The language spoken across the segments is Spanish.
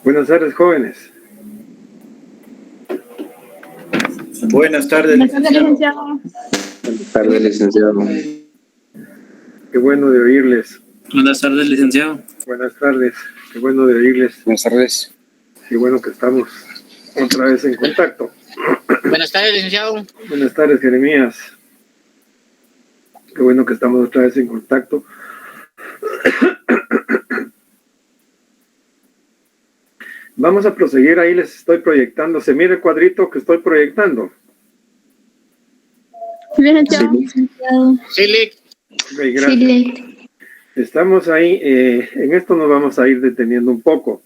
Buenas tardes, jóvenes. Buenas tardes, licenciado. Buenas tardes, licenciado. Qué bueno de oírles. Buenas tardes, licenciado. Buenas tardes. Qué bueno de oírles. Buenas tardes. Qué bueno que estamos otra vez en contacto. Buenas tardes, licenciado. Buenas tardes, Jeremías. Qué bueno que estamos otra vez en contacto. Vamos a proseguir, ahí les estoy proyectando. ¿Se mira el cuadrito que estoy proyectando? Sí, licenciado. Sí, Lick. Okay, gracias. Estamos ahí, en esto nos vamos a ir deteniendo un poco.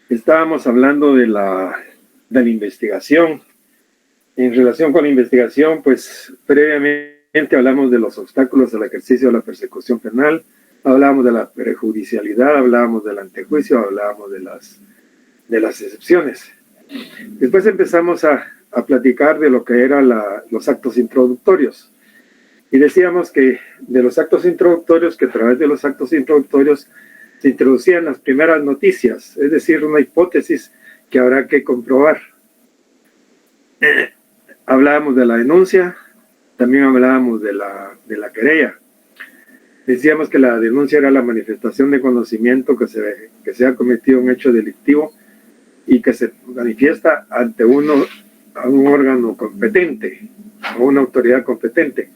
Estábamos hablando de la investigación. En relación con la investigación, pues previamente hablamos de los obstáculos al ejercicio de la persecución penal, hablábamos de la prejudicialidad, hablábamos del antejuicio, hablábamos de las excepciones. Después empezamos a platicar de lo que eran los actos introductorios. Y decíamos que de los actos introductorios, que a través de los actos introductorios se introducían las primeras noticias, es decir, una hipótesis que habrá que comprobar. Hablábamos de la denuncia, también hablábamos de la querella. Decíamos que la denuncia era la manifestación de conocimiento que se ha cometido un hecho delictivo y que se manifiesta ante a un órgano competente, a una autoridad competente.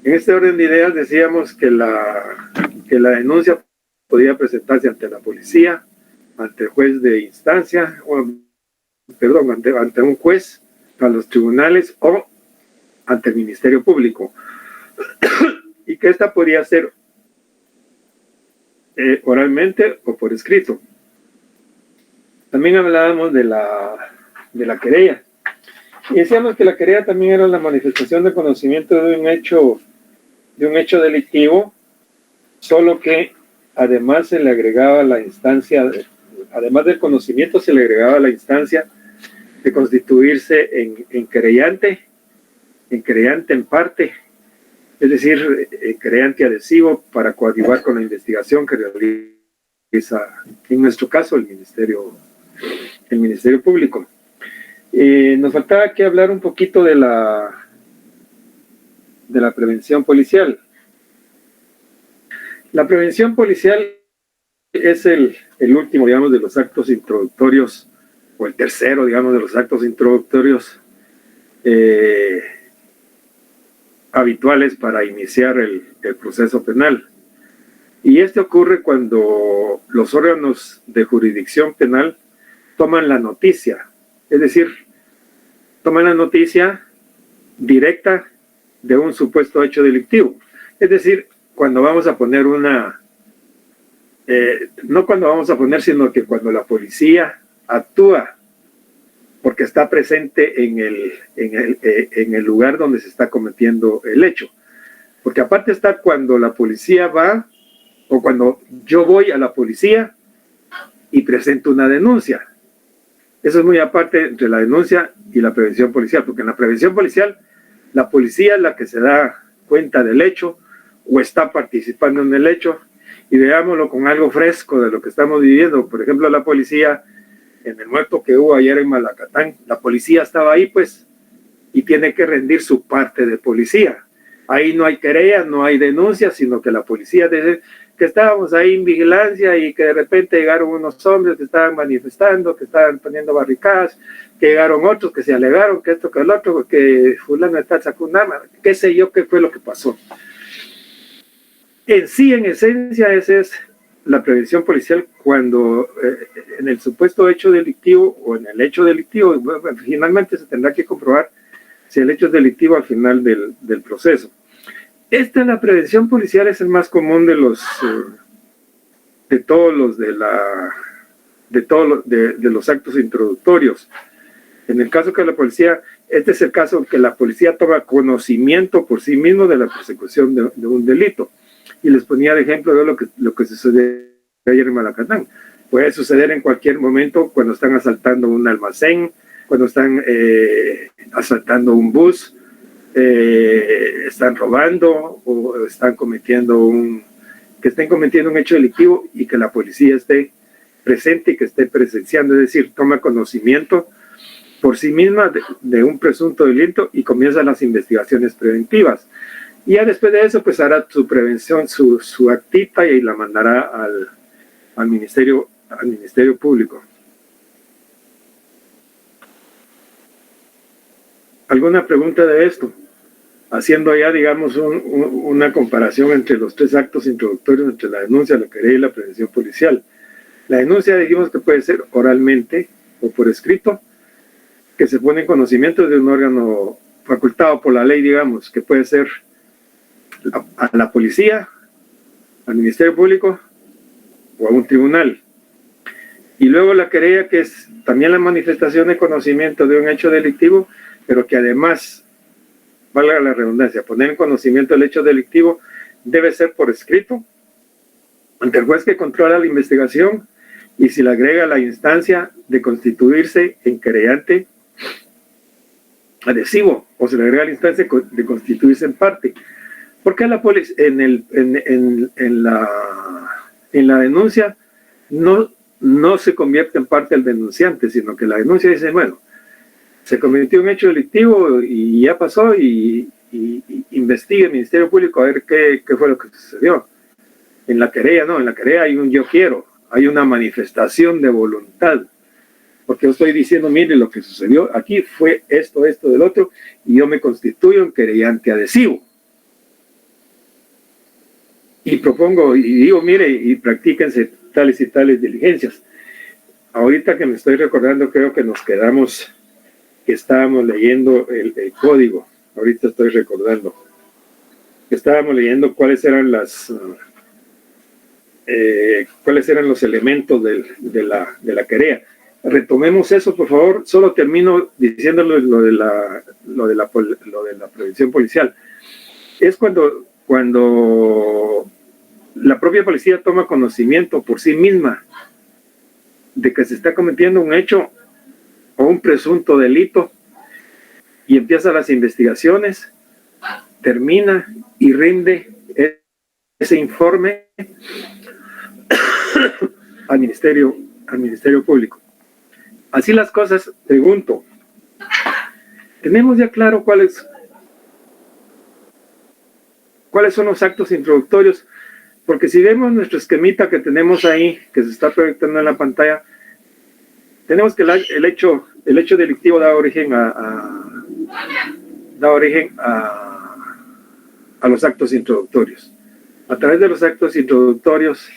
En este orden de ideas decíamos que la denuncia podía presentarse ante la policía, ante el juez de instancia, ante un juez, a los tribunales o ante el Ministerio Público. Y que esta podía ser oralmente o por escrito. También hablábamos de la querella. Y decíamos que la querella también era la manifestación de conocimiento de un hecho delictivo, solo que además se le agregaba la instancia, además del conocimiento se le agregaba la instancia de constituirse en querellante en parte, es decir, querellante adhesivo para coadyuvar con la investigación que realiza, en nuestro caso, el Ministerio Público. Nos faltaba que hablar un poquito de la prevención policial. La prevención policial es el último, digamos, de los actos introductorios, o el tercero, digamos, de los actos introductorios habituales para iniciar el proceso penal. Y este ocurre cuando los órganos de jurisdicción penal toman la noticia, es decir, toman la noticia directa de un supuesto hecho delictivo. Es decir, cuando vamos a poner no cuando vamos a poner, sino que cuando la policía actúa porque está presente en el lugar donde se está cometiendo el hecho. Porque aparte está cuando la policía va, o cuando yo voy a la policía y presento una denuncia. Eso es muy aparte entre la denuncia y la prevención policial, porque en la prevención policial, la policía es la que se da cuenta del hecho o está participando en el hecho, y veámoslo con algo fresco de lo que estamos viviendo. Por ejemplo, la policía, en el muerto que hubo ayer en Malacatán, la policía estaba ahí, pues, y tiene que rendir su parte de policía. Ahí no hay querella, no hay denuncia, sino que la policía dice que estábamos ahí en vigilancia y que de repente llegaron unos hombres que estaban manifestando, que estaban poniendo barricadas, que llegaron otros que se alegaron que esto, que el otro, que fulano está sacó un arma, qué sé yo qué fue lo que pasó. En sí, en esencia, esa es la prevención policial cuando en el supuesto hecho delictivo o en el hecho delictivo, finalmente se tendrá que comprobar si el hecho es delictivo al final del proceso. Esta es la prevención policial, es el más común de los actos introductorios. En el caso que la policía, este es el caso que la policía toma conocimiento por sí mismo de la persecución de un delito. Y les ponía de ejemplo de lo que sucedió ayer en Malacatán. Puede suceder en cualquier momento cuando están asaltando un almacén, cuando están asaltando un bus, están robando o estén cometiendo un hecho delictivo y que la policía esté presente y que esté presenciando, es decir, toma conocimiento por sí misma de un presunto delito y comienza las investigaciones preventivas. Y ya después de eso, pues hará su prevención, su actita y la mandará al Ministerio Público. ¿Alguna pregunta de esto? Haciendo ya, digamos, una comparación entre los tres actos introductorios, entre la denuncia, la querella y la prevención policial. La denuncia dijimos que puede ser oralmente o por escrito, que se pone en conocimiento de un órgano facultado por la ley, digamos, que puede ser a la policía, al Ministerio Público o a un tribunal. Y luego la querella, que es también la manifestación de conocimiento de un hecho delictivo, pero que además, valga la redundancia, poner en conocimiento el hecho delictivo debe ser por escrito ante el juez que controla la investigación y si le agrega la instancia de constituirse en querellante adhesivo o se le agrega la instancia de constituirse en parte. Porque la en la denuncia no se convierte en parte el denunciante, sino que la denuncia dice, bueno, se cometió un hecho delictivo y ya pasó y investigue el Ministerio Público a ver qué fue lo que sucedió. En la querella no, en la querella hay un yo quiero, hay una manifestación de voluntad, porque yo estoy diciendo, mire, lo que sucedió aquí fue esto del otro, y yo me constituyo en querellante adhesivo. Y propongo, y digo, mire, y practíquense tales y tales diligencias. Ahorita que me estoy recordando, creo que nos quedamos, que estábamos leyendo el código. Ahorita estoy recordando que estábamos leyendo cuáles eran los elementos de la querella. Retomemos eso, por favor. Solo termino diciéndole lo de la prevención policial. Es cuando la propia policía toma conocimiento por sí misma de que se está cometiendo un hecho o un presunto delito y empieza las investigaciones, termina y rinde ese informe al Ministerio Público. Así las cosas, pregunto, ¿tenemos ya claro cuáles son los actos introductorios? Porque si vemos nuestro esquemita que tenemos ahí, que se está proyectando en la pantalla, tenemos que el hecho delictivo da origen a los actos introductorios. A través de los actos introductorios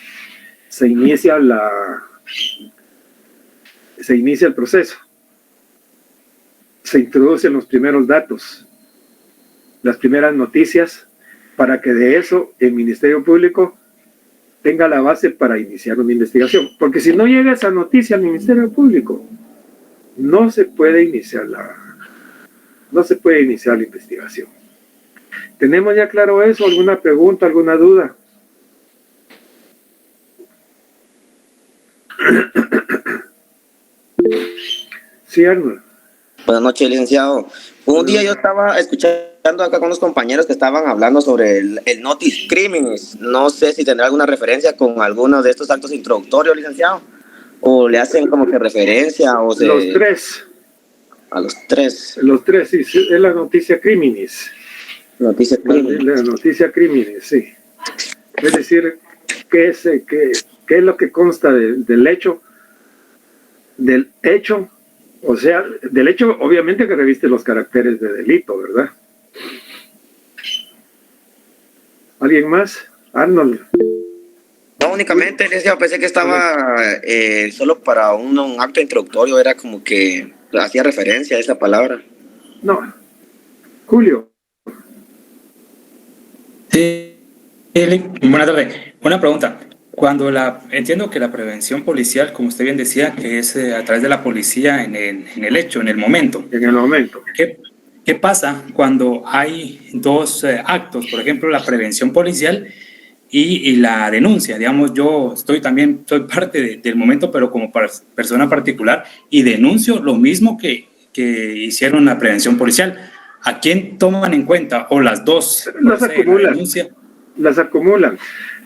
se inicia el proceso. Se introducen los primeros datos, las primeras noticias, para que de eso el Ministerio Público tenga la base para iniciar una investigación. Porque si no llega esa noticia al Ministerio Público, no se puede iniciar la investigación. ¿Tenemos ya claro eso? ¿Alguna pregunta, alguna duda? Sí, Arnold. Buenas noches, licenciado. Un día yo estaba escuchando acá con unos compañeros que estaban hablando sobre el notice criminis. No sé si tendrá alguna referencia con alguno de estos actos introductorios, licenciado. O le hacen como que referencia. Los tres. A los tres. Los tres, sí, es la noticia criminis. Noticia criminis. La noticia criminis, sí. Es decir, ¿qué es lo que consta del hecho? Del hecho. O sea, del hecho, obviamente que reviste los caracteres de delito, ¿verdad? ¿Alguien más? Arnold. No, únicamente, licenciado, pensé que estaba solo para un acto introductorio, era como que hacía referencia a esa palabra. No. Julio. Sí, buenas tardes. Una pregunta. Entiendo que la prevención policial, como usted bien decía, que es a través de la policía en el hecho, en el momento. En el momento. ¿Qué pasa cuando hay dos actos? Por ejemplo, la prevención policial y la denuncia. Digamos, yo soy parte del momento, pero como persona particular, y denuncio lo mismo que hicieron la prevención policial. ¿A quién toman en cuenta? ¿O las dos? Las acumulan.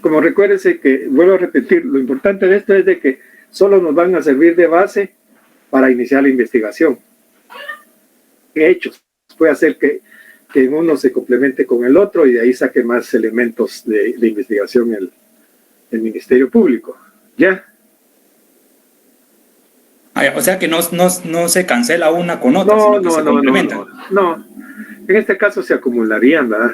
Como recuérdense que, vuelvo a repetir, lo importante de esto es de que solo nos van a servir de base para iniciar la investigación. Hechos. Puede hacer que uno se complemente con el otro y de ahí saque más elementos de investigación el Ministerio Público. ¿Ya? O sea que no se cancela una con otra, No, sino que se complementan. no. En este caso se acumularían, ¿verdad?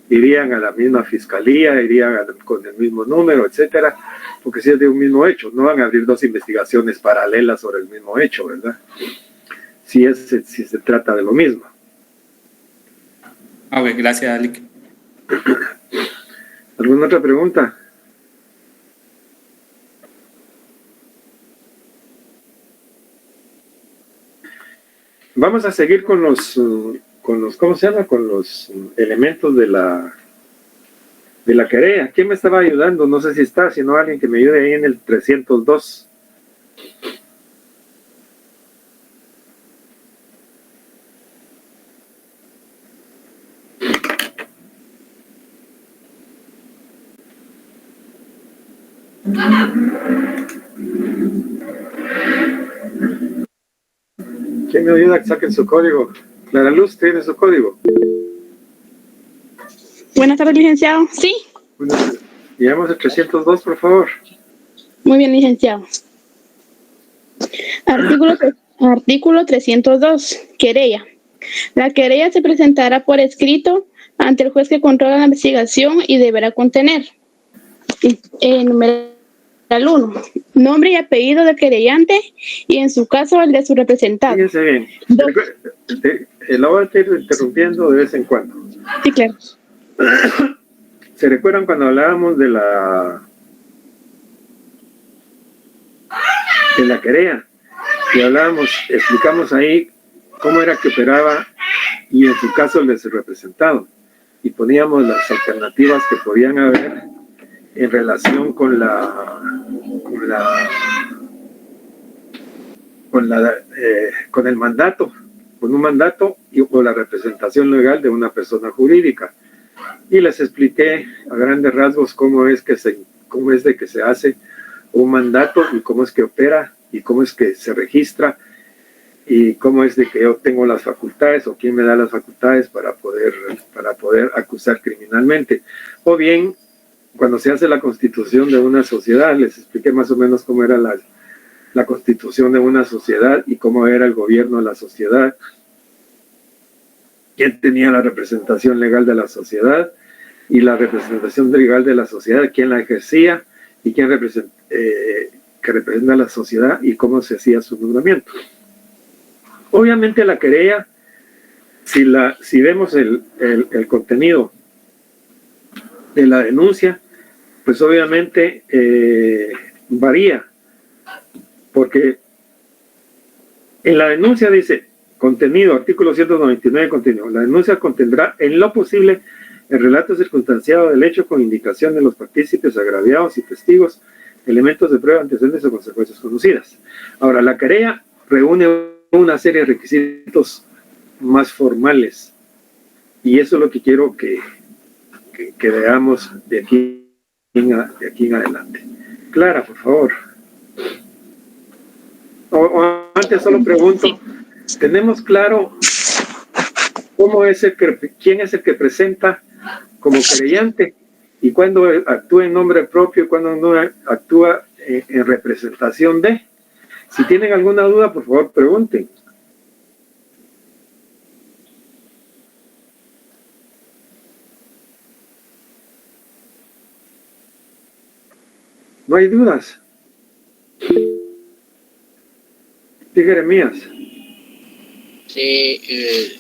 Irían a la misma fiscalía, irían con el mismo número, etcétera, porque si es de un mismo hecho, no van a abrir dos investigaciones paralelas sobre el mismo hecho, ¿verdad? Si se trata de lo mismo. Ok, gracias, Lick. ¿Alguna otra pregunta? Vamos a seguir con los ¿cómo se llama? Con los elementos de la querella. ¿Quién me estaba ayudando? No sé si está, sino alguien que me ayude ahí en el 302. ¿Quién me ayuda a que saquen su código? Clara Luz, ¿tiene su código? Buenas tardes, licenciado. Sí. Llevamos el 302, por favor. Muy bien, licenciado. Artículo 302. Querella. La querella se presentará por escrito ante el juez que controla la investigación y deberá contener. Numeral 1. Nombre y apellido del querellante y, en su caso, el de su representado. Fíjense bien. La voy a estar interrumpiendo de vez en cuando. Sí, claro. ¿Se recuerdan cuando hablábamos de la querella? Y explicamos ahí cómo era que operaba y, en su caso, el de su representado. Y poníamos las alternativas que podían haber en relación con el mandato, con un mandato o la representación legal de una persona jurídica. Y les expliqué a grandes rasgos cómo es de que se hace un mandato y cómo es que opera y cómo es que se registra y cómo es de que yo tengo las facultades o quién me da las facultades para poder acusar criminalmente. O bien, cuando se hace la constitución de una sociedad, les expliqué más o menos cómo era la constitución de una sociedad y cómo era el gobierno de la sociedad, quién tenía la representación legal de la sociedad y la representación legal de la sociedad, quién la ejercía y quién que representa a la sociedad y cómo se hacía su nombramiento. Obviamente la querella, si vemos el contenido de la denuncia, pues obviamente varía, porque en la denuncia dice contenido, artículo 199 contenido, la denuncia contendrá en lo posible el relato circunstanciado del hecho con indicación de los partícipes, agraviados y testigos, elementos de prueba, antecedentes o consecuencias conocidas. Ahora, la querella reúne una serie de requisitos más formales y eso es lo que quiero que veamos de aquí en adelante. Clara, por favor. O antes solo pregunto, ¿tenemos claro quién es el que presenta como querellante y cuándo actúa en nombre propio y cuándo no actúa en representación de? Si tienen alguna duda, por favor, pregunten. No hay dudas. Sí, Jeremías. Sí,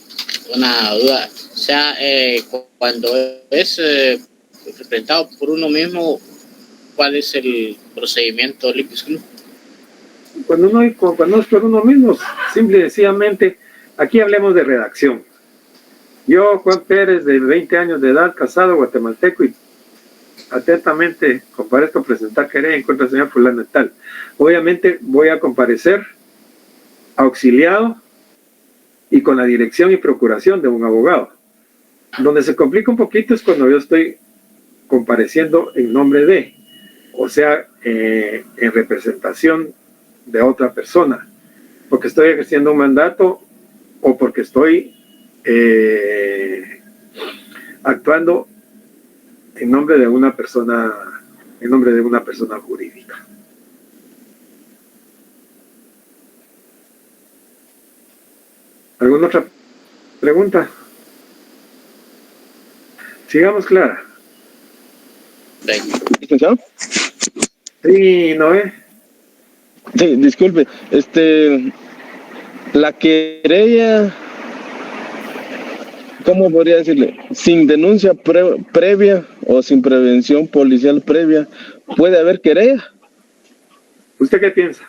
una duda. O sea, cuando es representado por uno mismo, ¿cuál es el procedimiento líquido? Cuando es por uno mismo, simple y sencillamente, aquí hablemos de redacción. Yo, Juan Pérez, de 20 años de edad, casado, guatemalteco, y atentamente comparezco a presentar querella en contra del señor fulano y tal. Obviamente voy a comparecer auxiliado y con la dirección y procuración de un abogado. Donde se complica un poquito es cuando yo estoy compareciendo en nombre de, o sea, en representación de otra persona, porque estoy ejerciendo un mandato o porque estoy actuando en nombre de una persona jurídica. ¿Alguna otra pregunta? Sigamos, Clara. ¿Licenciado? Sí, Noé. Sí, disculpe. La querella, ¿cómo podría decirle? Sin denuncia previa o sin prevención policial previa, ¿puede haber querella? ¿Usted qué piensa?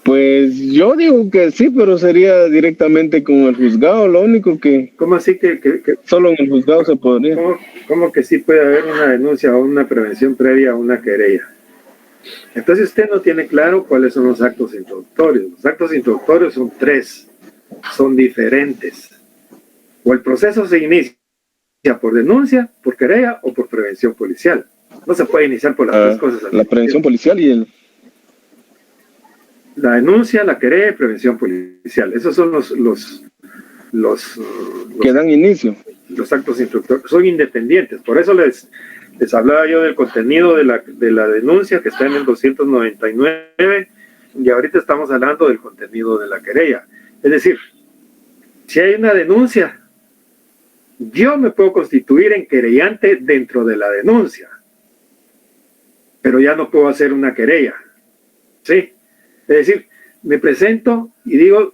Pues yo digo que sí, pero sería directamente con el juzgado, lo único que ¿Cómo así que solo en el juzgado se podría. ¿Cómo que sí puede haber una denuncia o una prevención previa a una querella? Entonces usted no tiene claro cuáles son los actos introductorios. Los actos introductorios son 3, son diferentes. O el proceso se inicia por denuncia, por querella o por prevención policial. No se puede iniciar por las 3 cosas. La prevención policial y la denuncia, la querella y prevención policial. Esos son los que dan inicio. Los actos introductorios. Son independientes. Por eso les hablaba yo del contenido de la denuncia que está en el 299 y ahorita estamos hablando del contenido de la querella. Es decir, si hay una denuncia, yo me puedo constituir en querellante dentro de la denuncia, pero ya no puedo hacer una querella. ¿Sí? Es decir, me presento y digo,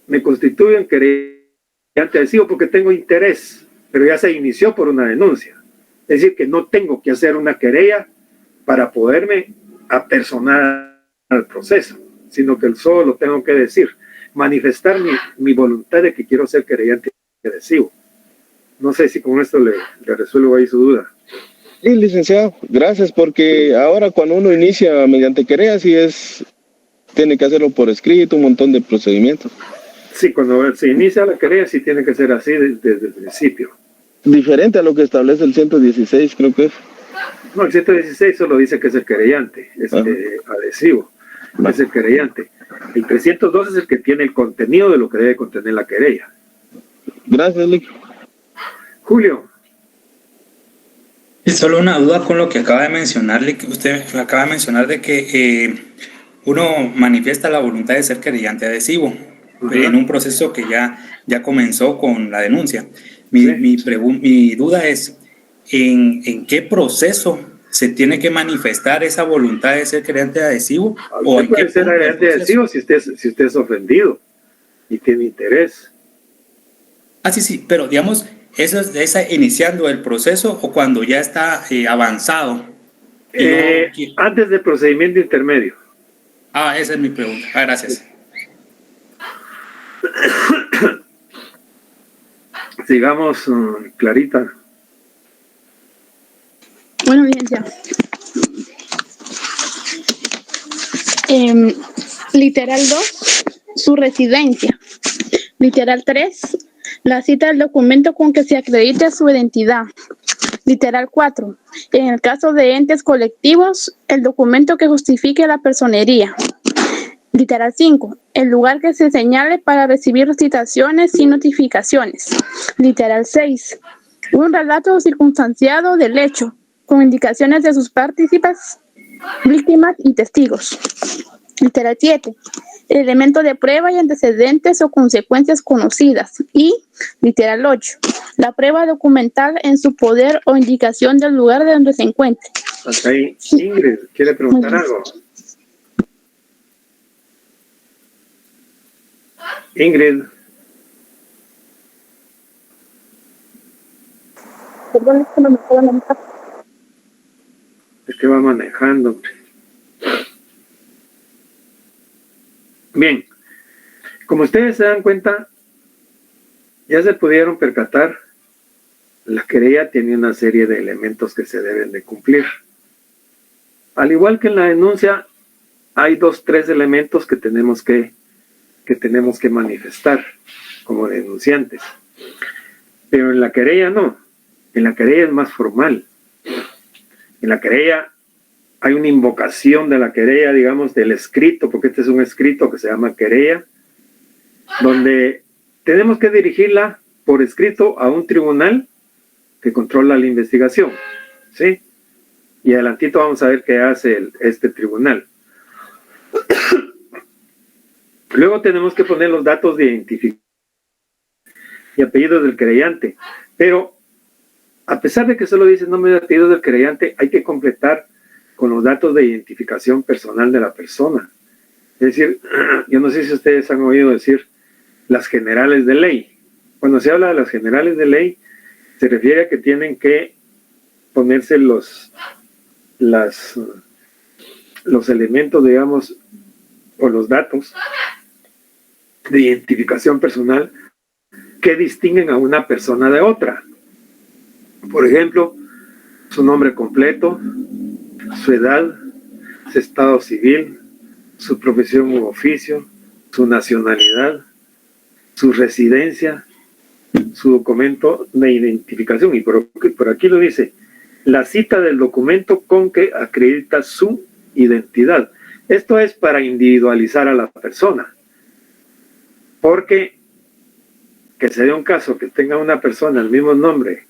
me constituyo en querellante adhesivo porque tengo interés, pero ya se inició por una denuncia. Es decir, que no tengo que hacer una querella para poderme apersonar al proceso, sino que solo lo tengo que decir, manifestar mi voluntad de que quiero ser querellante adhesivo. No sé si con esto le resuelvo ahí su duda. Sí, licenciado, gracias, porque ahora cuando uno inicia mediante querella, tiene que hacerlo por escrito, un montón de procedimientos. Sí, cuando se inicia la querella sí tiene que ser así desde el principio. Diferente a lo que establece el 116, creo que es. No, el 116 solo dice que es el querellante, es adhesivo, es el querellante. El 302 es el que tiene el contenido de lo que debe contener la querella. Gracias, Lick. Julio. Y solo una duda con lo que acaba de mencionarle, que usted acaba de mencionar de que uno manifiesta la voluntad de ser querellante adhesivo en un proceso que ya comenzó con la denuncia. Mi duda es, ¿en qué proceso se tiene que manifestar esa voluntad de ser querellante adhesivo? ¿O en puede ser querellante adhesivo si usted es ofendido y tiene interés? Sí, pero digamos, ¿eso es iniciando el proceso o cuando ya está avanzado? Antes del procedimiento intermedio. Esa es mi pregunta. Gracias. Sigamos, Clarita. Bueno, licenciado. Literal 2, su residencia. Literal 3, la cita del documento con que se acredite su identidad. Literal 4, en el caso de entes colectivos, el documento que justifique la personería. Literal 5, el lugar que se señale para recibir citaciones y notificaciones. Literal 6, un relato circunstanciado del hecho, con indicaciones de sus participantes, víctimas y testigos. Literal 7, elemento de prueba y antecedentes o consecuencias conocidas. Y literal 8, la prueba documental en su poder o indicación del lugar de donde se encuentre. Hasta ahí, Ingrid, ¿quiere preguntar algo? Ingrid. Perdón, es que no me puedo levantar. Es que va manejando. Bien, como ustedes se dan cuenta, ya se pudieron percatar, la querella tiene una serie de elementos que se deben de cumplir. Al igual que en la denuncia, hay 3 elementos que tenemos que manifestar como denunciantes. Pero en la querella no. En la querella es más formal. En la querella hay una invocación de la querella, digamos, del escrito, porque este es un escrito que se llama querella, donde tenemos que dirigirla por escrito a un tribunal que controla la investigación, ¿sí? Y adelantito vamos a ver qué hace este tribunal. Luego tenemos que poner los datos de identificación y apellidos del querellante, pero a pesar de que solo dice nombre y apellido del querellante, hay que completar con los datos de identificación personal de la persona. Es decir, yo no sé si ustedes han oído decir las generales de ley. Cuando se habla de las generales de ley, se refiere a que tienen que ponerse los elementos, digamos, o los datos de identificación personal que distinguen a una persona de otra. Por ejemplo, su nombre completo, su edad, su estado civil, su profesión u oficio, su nacionalidad, su residencia, su documento de identificación. Y por aquí lo dice, la cita del documento con que acredita su identidad. Esto es para individualizar a la persona. Porque que se dé un caso que tenga una persona el mismo nombre,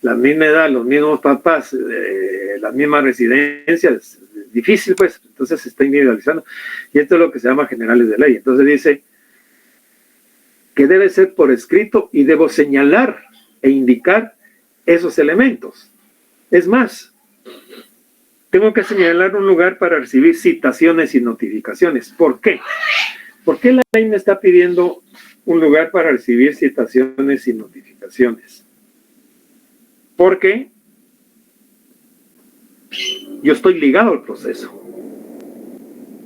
la misma edad, los mismos papás, las mismas residencias, es difícil pues, entonces se está individualizando. Y esto es lo que se llama generales de ley. Entonces dice que debe ser por escrito y debo señalar e indicar esos elementos. Es más, tengo que señalar un lugar para recibir citaciones y notificaciones. ¿Por qué? ¿Por qué la ley me está pidiendo un lugar para recibir citaciones y notificaciones? Porque yo estoy ligado al proceso.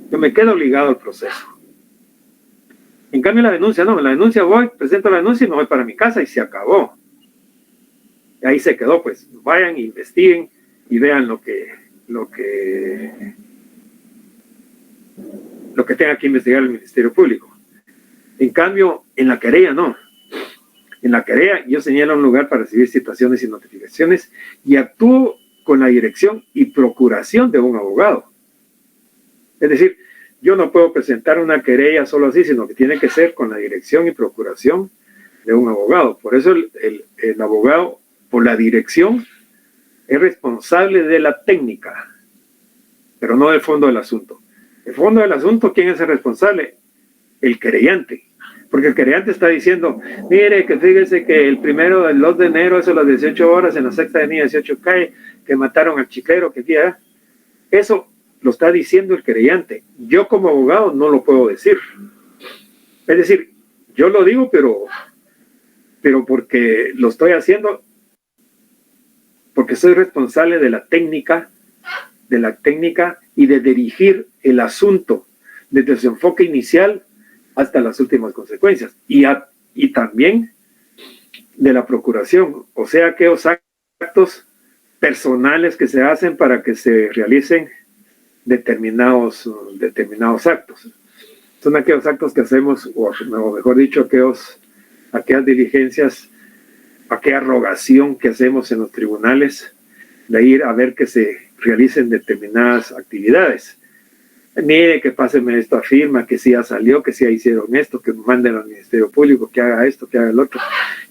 Yo me quedo ligado al proceso. En cambio la denuncia no, en la denuncia voy, presento la denuncia y me voy para mi casa y se acabó. Y ahí se quedó, pues. Vayan, investiguen y vean lo que tenga que investigar el Ministerio Público. En cambio, en la querella no. En la querella yo señalo un lugar para recibir citaciones y notificaciones y actúo con la dirección y procuración de un abogado. Es decir, yo no puedo presentar una querella solo así, sino que tiene que ser con la dirección y procuración de un abogado. Por eso el abogado, por la dirección, es responsable de la técnica, pero no del fondo del asunto. El fondo del asunto, ¿quién es el responsable? El querellante. Porque el querellante está diciendo, mire, que fíjese que el 2 de enero, eso a las 18 horas, en la sexta avenida 18 calle, que mataron al chiquero, que día. Eso lo está diciendo el querellante. Yo como abogado no lo puedo decir. Es decir, yo lo digo, pero porque lo estoy haciendo, porque soy responsable de la técnica y de dirigir el asunto desde su enfoque inicial hasta las últimas consecuencias. Y también de la procuración, o sea, aquellos actos personales que se hacen para que se realicen determinados actos. Son aquellos actos que hacemos, o mejor dicho, aquellas diligencias, aquella rogación que hacemos en los tribunales de ir a ver que se realicen determinadas actividades. Mire, que páseme esta firma, que sí ya salió, que sí ya hicieron esto, que manden al Ministerio Público, que haga esto, que haga el otro.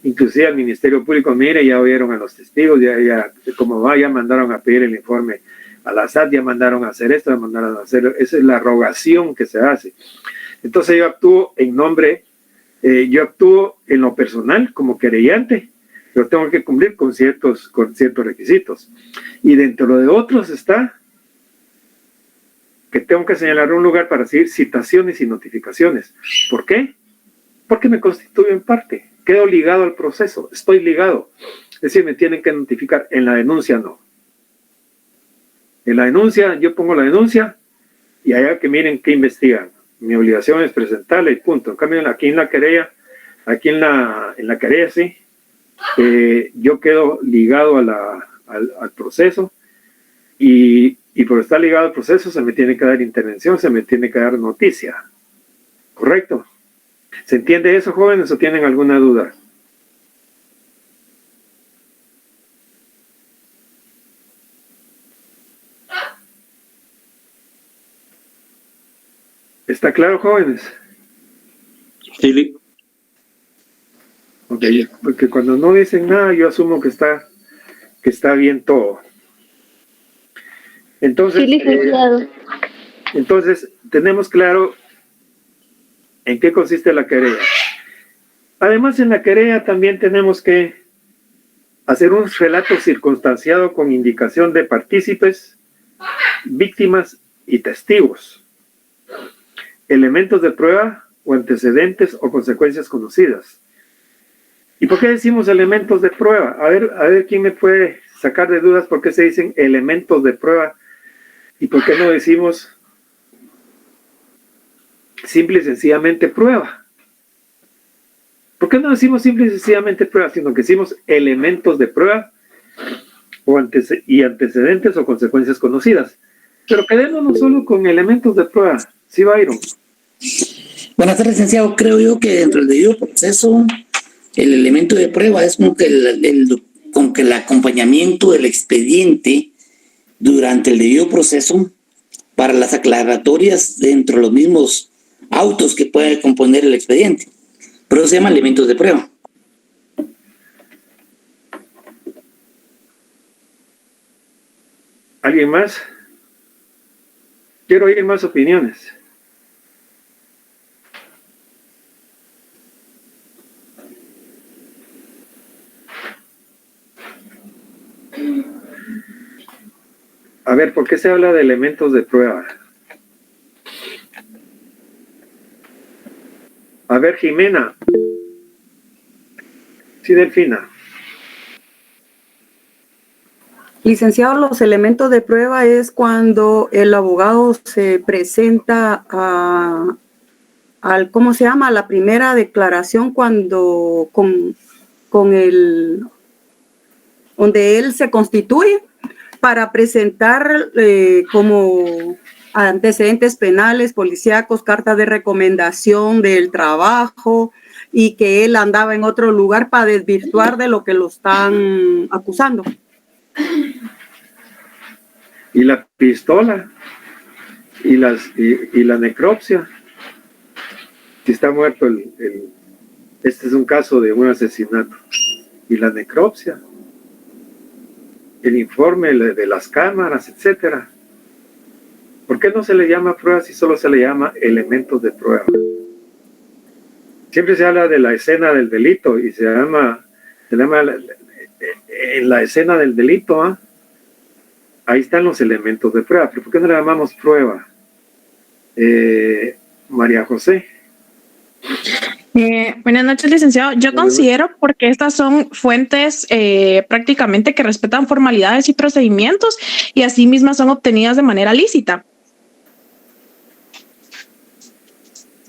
Inclusive al Ministerio Público, mire, ya oyeron a los testigos, ya como va, ya mandaron a pedir el informe a la SAT, ya mandaron a hacer esto, ya mandaron a hacer, esa es la rogación que se hace. Entonces yo actúo en nombre, yo actúo en lo personal como querellante, pero tengo que cumplir con ciertos requisitos. Y dentro de otros está que tengo que señalar un lugar para recibir citaciones y notificaciones. ¿Por qué? Porque me constituyo en parte, quedo ligado al proceso, estoy ligado. Es decir, me tienen que notificar. En la denuncia no. En la denuncia, yo pongo la denuncia y allá que miren qué investigan. Mi obligación es presentarla y punto. En cambio, aquí en la querella, sí, yo quedo ligado al proceso y por estar ligado al proceso se me tiene que dar intervención, se me tiene que dar noticia. ¿Correcto? ¿Se entiende eso, jóvenes, o tienen alguna duda? ¿Está claro, jóvenes? Sí. Ok, porque cuando no dicen nada, yo asumo que está bien todo. Entonces, Sí, licenciado. entonces, tenemos claro en qué consiste la querella. Además, en la querella también tenemos que hacer un relato circunstanciado con indicación de partícipes, víctimas y testigos, elementos de prueba o antecedentes o consecuencias conocidas. ¿Y por qué decimos elementos de prueba? A ver quién me puede sacar de dudas por qué se dicen elementos de prueba y por qué no decimos simple y sencillamente prueba. ¿Por qué no decimos simple y sencillamente prueba, sino que decimos elementos de prueba o antecedentes o consecuencias conocidas? Pero quedémonos solo con elementos de prueba. Sí, Byron. Buenas tardes, licenciado. Creo yo que dentro del debido proceso, el elemento de prueba es como que el acompañamiento del expediente durante el debido proceso para las aclaratorias dentro de los mismos autos que puede componer el expediente. Pero se llama elementos de prueba. ¿Alguien más? Quiero oír más opiniones. A ver, ¿por qué se habla de elementos de prueba? A ver, Jimena. Sí, Delfina. Licenciado, los elementos de prueba es cuando el abogado se presenta ¿cómo se llama? La primera declaración cuando donde él se constituye para presentar como antecedentes penales, policíacos, cartas de recomendación del trabajo y que él andaba en otro lugar para desvirtuar de lo que lo están acusando. Y la pistola y la necropsia. Si está muerto este es un caso de un asesinato. Y la necropsia, el informe de las cámaras, etcétera. ¿Por qué no se le llama prueba si solo se le llama elementos de prueba? Siempre se habla de la escena del delito y se llama en la escena del delito, ¿ah? Ahí están los elementos de prueba. ¿Pero por qué no le llamamos prueba? María José. Buenas noches, licenciado. Yo considero porque estas son fuentes prácticamente que respetan formalidades y procedimientos y así mismas son obtenidas de manera lícita.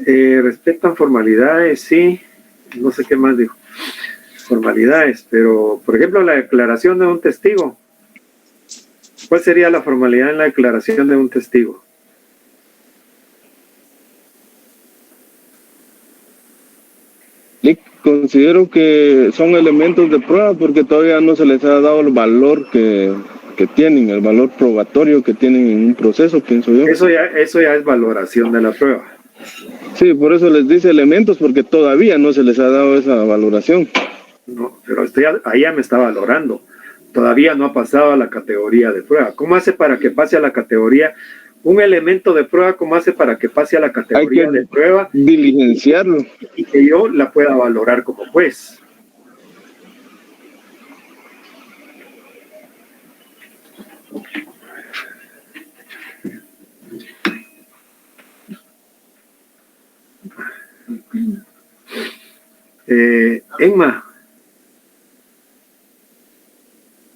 Respetan formalidades, sí. No sé qué más dijo. Formalidades, pero por ejemplo la declaración de un testigo. ¿Cuál sería la formalidad en la declaración de un testigo? Y considero que son elementos de prueba porque todavía no se les ha dado el valor que tienen, el valor probatorio que tienen en un proceso, pienso yo. Eso ya es valoración de la prueba. Sí, por eso les dice elementos, porque todavía no se les ha dado esa valoración. No, pero ahí ya me está valorando. Todavía no ha pasado a la categoría de prueba. ¿Cómo hace para que pase a la categoría? Un elemento de prueba, ¿cómo hace para que pase a la categoría de prueba? Diligenciarlo. Y que yo la pueda valorar como juez. Emma.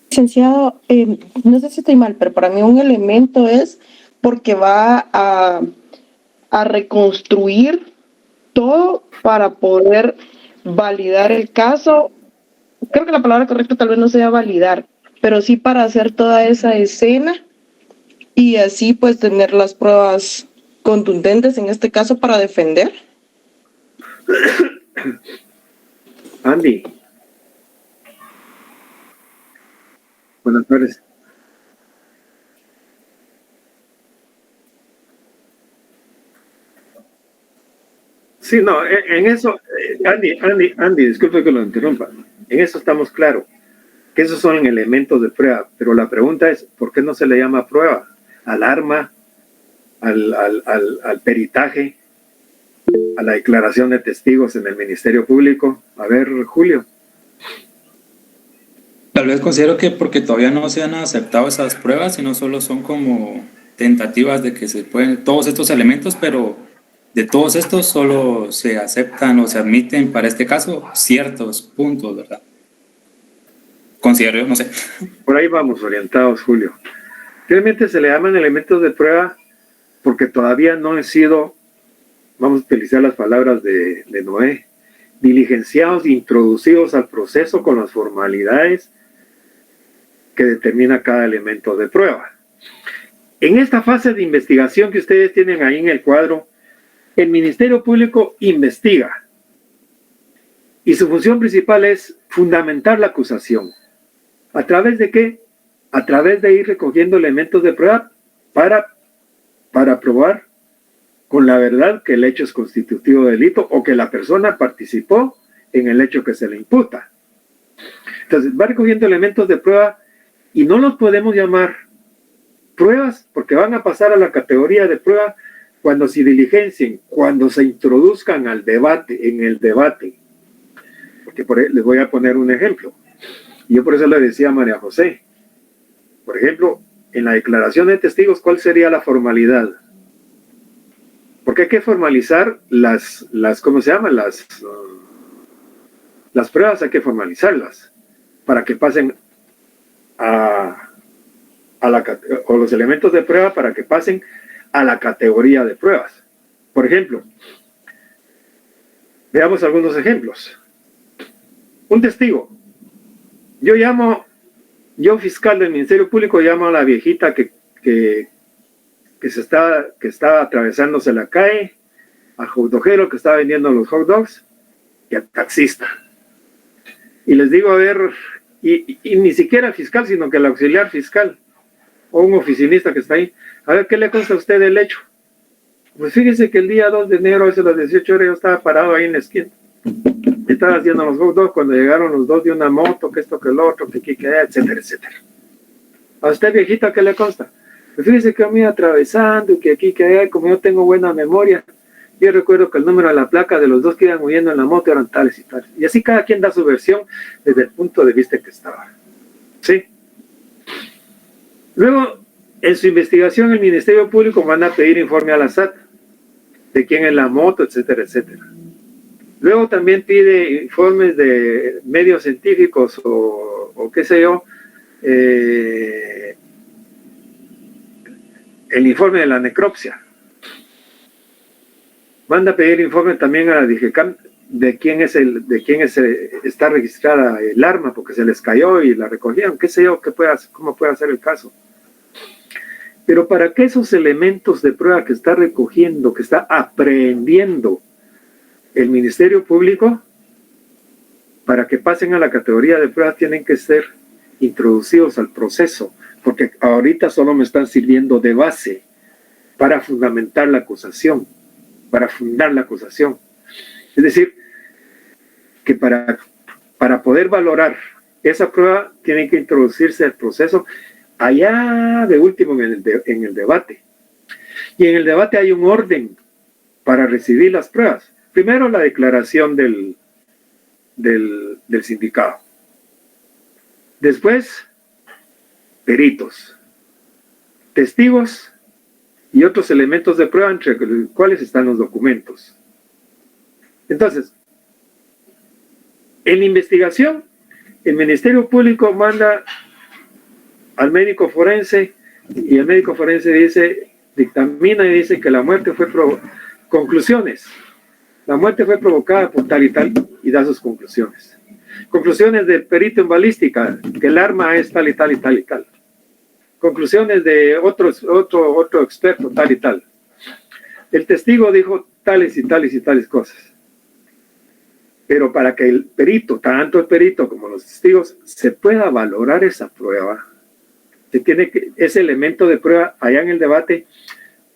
Licenciado, no sé si estoy mal, pero para mí un elemento es porque va a reconstruir todo para poder validar el caso. Creo que la palabra correcta tal vez no sea validar, pero sí para hacer toda esa escena y así pues tener las pruebas contundentes en este caso para defender. Andy. Buenas tardes. Sí, no, en eso, Andy, disculpe que lo interrumpa. En eso estamos claros, que esos son elementos de prueba, pero la pregunta es, ¿por qué no se le llama prueba? Al arma, al peritaje, a la declaración de testigos en el Ministerio Público. A ver, Julio. Tal vez considero que porque todavía no se han aceptado esas pruebas, sino solo son como tentativas de que se pueden todos estos elementos, pero de todos estos solo se aceptan o se admiten para este caso ciertos puntos, ¿verdad? Considero yo, no sé. Por ahí vamos orientados, Julio. Realmente se le llaman elementos de prueba porque todavía no han sido, vamos a utilizar las palabras de Noé, diligenciados, introducidos al proceso con las formalidades que determina cada elemento de prueba. En esta fase de investigación que ustedes tienen ahí en el cuadro, el Ministerio Público investiga y su función principal es fundamentar la acusación. ¿A través de qué? A través de ir recogiendo elementos de prueba para probar con la verdad que el hecho es constitutivo de delito o que la persona participó en el hecho que se le imputa. Entonces va recogiendo elementos de prueba y no los podemos llamar pruebas porque van a pasar a la categoría de prueba cuando se diligencien, cuando se introduzcan al debate, en el debate. Porque les voy a poner un ejemplo. Yo por eso le decía a María José, por ejemplo, en la declaración de testigos, ¿cuál sería la formalidad? Porque hay que formalizar ¿cómo se llaman? Las pruebas hay que formalizarlas para que pasen o los elementos de prueba para que pasen a la categoría de pruebas. Por ejemplo, veamos algunos ejemplos. Un testigo. Yo fiscal del Ministerio Público, llamo a la viejita que estaba atravesándose la calle, al hot dogero que estaba vendiendo los hot dogs y al taxista. Y les digo, a ver, y ni siquiera el fiscal, sino que el auxiliar fiscal o un oficinista que está ahí, a ver, ¿qué le consta a usted del hecho? Pues fíjese que el día 2 de enero, a las 18 horas, yo estaba parado ahí en la esquina. Estaba haciendo los hot dogs cuando llegaron los dos de una moto, que esto, que el otro, que aquí, que allá, etcétera, etcétera. A usted, viejita, ¿qué le consta? Pues fíjese que me iba atravesando, que aquí, que allá, como yo tengo buena memoria, yo recuerdo que el número de la placa de los dos que iban huyendo en la moto eran tales y tales. Y así cada quien da su versión desde el punto de vista que estaba. ¿Sí? Luego, en su investigación, el Ministerio Público manda a pedir informe a la SAT de quién es la moto, etcétera, etcétera. Luego también pide informes de medios científicos o qué sé yo, el informe de la necropsia. Manda a pedir informe también a la DIGECAM de quién está registrada el arma, porque se les cayó y la recogieron, qué sé yo, cómo puede ser el caso. Pero para que esos elementos de prueba que está recogiendo, que está aprehendiendo el Ministerio Público, para que pasen a la categoría de prueba, tienen que ser introducidos al proceso, porque ahorita solo me están sirviendo de base para fundamentar la acusación, para fundar la acusación. Es decir, que para poder valorar esa prueba, tienen que introducirse al proceso allá de último en el debate. Y en el debate hay un orden para recibir las pruebas. Primero, la declaración del sindicado. Después, peritos, testigos y otros elementos de prueba entre los cuales están los documentos. Entonces, en la investigación, el Ministerio Público manda al médico forense y el médico forense dictamina y dice que la muerte fue conclusiones. La muerte fue provocada por tal y da sus conclusiones. Conclusiones del perito en balística, que el arma es tal y tal y tal y tal. Conclusiones de otro experto, tal y tal. El testigo dijo tales y tales y tales cosas. Pero para que el perito, tanto el perito como los testigos, se pueda valorar esa prueba, se tiene que, ese elemento de prueba allá en el debate,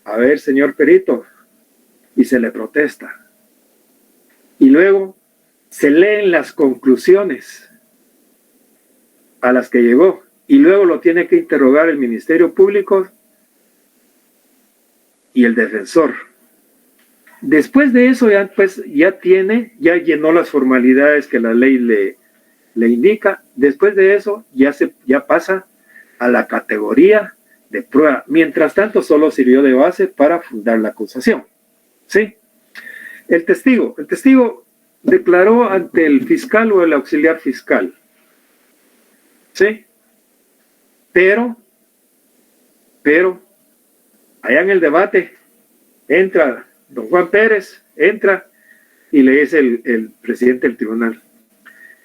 a ver, señor perito, y se le protesta. y luego se leen las conclusiones a las que llegó y luego lo tiene que interrogar el Ministerio Público y el defensor. Después de eso ya llenó las formalidades que la ley le indica. Después de eso ya pasa a la categoría de prueba. Mientras tanto solo sirvió de base para fundar la acusación. ¿Sí? El testigo declaró ante el fiscal o el auxiliar fiscal. ¿Sí? Pero, allá en el debate, entra don Juan Pérez, y le dice el presidente del tribunal,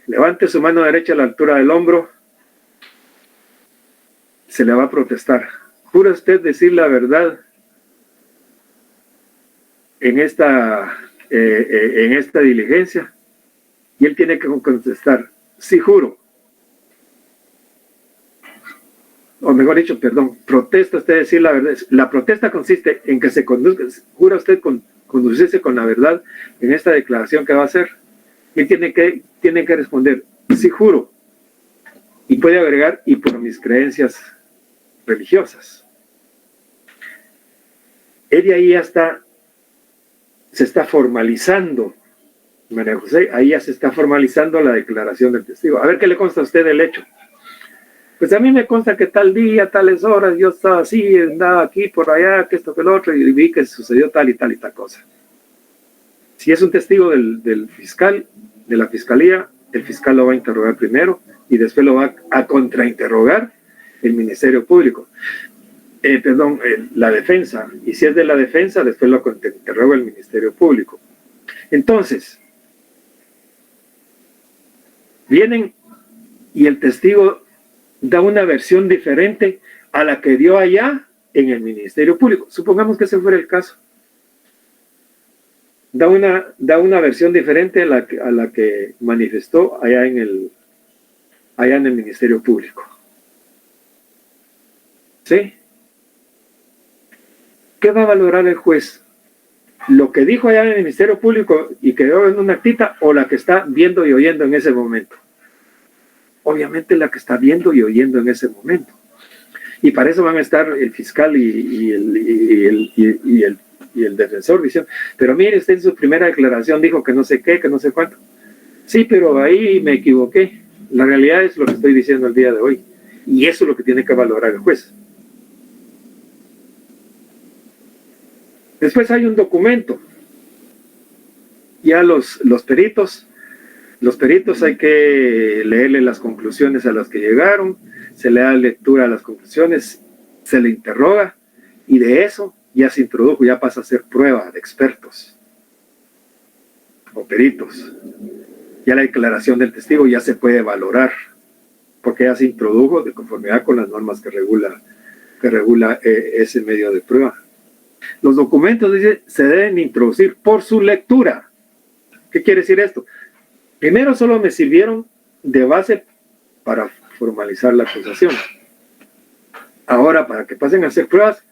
levante su mano derecha a la altura del hombro, se le va a protestar. ¿Jura usted decir la verdad en esta diligencia? Y él tiene que contestar, sí juro. O mejor dicho, perdón, protesta usted decir la verdad. La protesta consiste en que se conduzca, jura usted conducirse con la verdad en esta declaración que va a hacer. Y tiene que responder, sí juro. Y puede agregar, y por mis creencias religiosas. Ella ahí ya se está formalizando, María José, ahí ya se está formalizando la declaración del testigo. A ver qué le consta a usted del hecho. Pues a mí me consta que tal día, tales horas, yo estaba así, andaba aquí, por allá, que esto, que lo otro, y vi que sucedió tal y tal cosa. Si es un testigo del fiscal, de la fiscalía, el fiscal lo va a interrogar primero y después lo va a contrainterrogar el Ministerio Público. La defensa. Y si es de la defensa, después lo contrainterroga el Ministerio Público. Entonces, vienen y el testigo da una versión diferente a la que dio allá en el Ministerio Público. Supongamos que ese fuera el caso. Da una versión diferente a la que manifestó allá en el Ministerio Público. ¿Sí? ¿Qué va a valorar el juez? ¿Lo que dijo allá en el Ministerio Público y quedó en una actita o la que está viendo y oyendo en ese momento? Obviamente la que está viendo y oyendo en ese momento. Y para eso van a estar el fiscal y el defensor diciendo, pero mire, usted en su primera declaración dijo que no sé qué, que no sé cuánto. Sí, pero ahí me equivoqué. La realidad es lo que estoy diciendo el día de hoy. Y eso es lo que tiene que valorar el juez. Después hay un documento. Ya los peritos hay que leerle las conclusiones a las que llegaron, se le da lectura a las conclusiones, se le interroga y de eso ya se introdujo, ya pasa a ser prueba de expertos o peritos. Ya la declaración del testigo ya se puede valorar porque ya se introdujo de conformidad con las normas que regula ese medio de prueba. Los documentos, dice, se deben introducir por su lectura. ¿Qué quiere decir esto? Primero solo me sirvieron de base para formalizar la acusación. Ahora, para que pasen a hacer pruebas,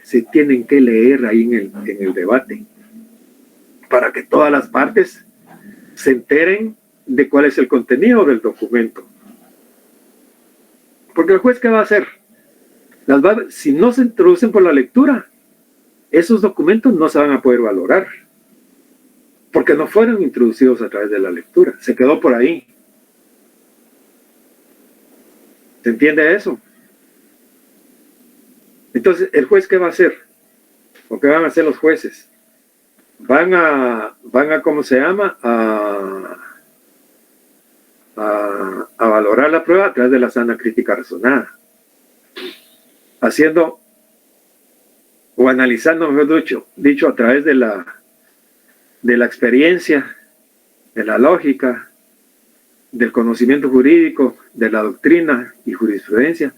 se tienen que leer ahí en el debate, para que todas las partes se enteren de cuál es el contenido del documento. Porque el juez, ¿qué va a hacer? Si no se introducen por la lectura, esos documentos no se van a poder valorar, porque no fueron introducidos a través de la lectura, se quedó por ahí. ¿Se entiende eso? Entonces, ¿el juez qué va a hacer? ¿O qué van a hacer los jueces? Van a ¿cómo se llama? A valorar la prueba a través de la sana crítica razonada. Haciendo, o analizando, mejor dicho, a través de la experiencia, de la lógica, del conocimiento jurídico, de la doctrina y jurisprudencia,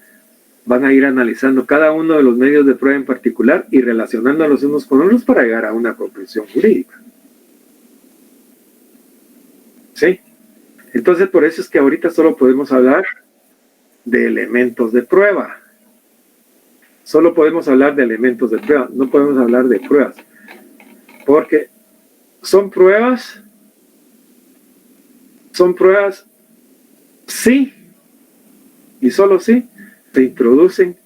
van a ir analizando cada uno de los medios de prueba en particular y relacionándolos unos con otros para llegar a una conclusión jurídica. ¿Sí? Entonces, por eso es que ahorita solo podemos hablar de elementos de prueba. Solo podemos hablar de elementos de prueba, no podemos hablar de pruebas. Porque son pruebas son pruebas, sí, y solo sí, se introducen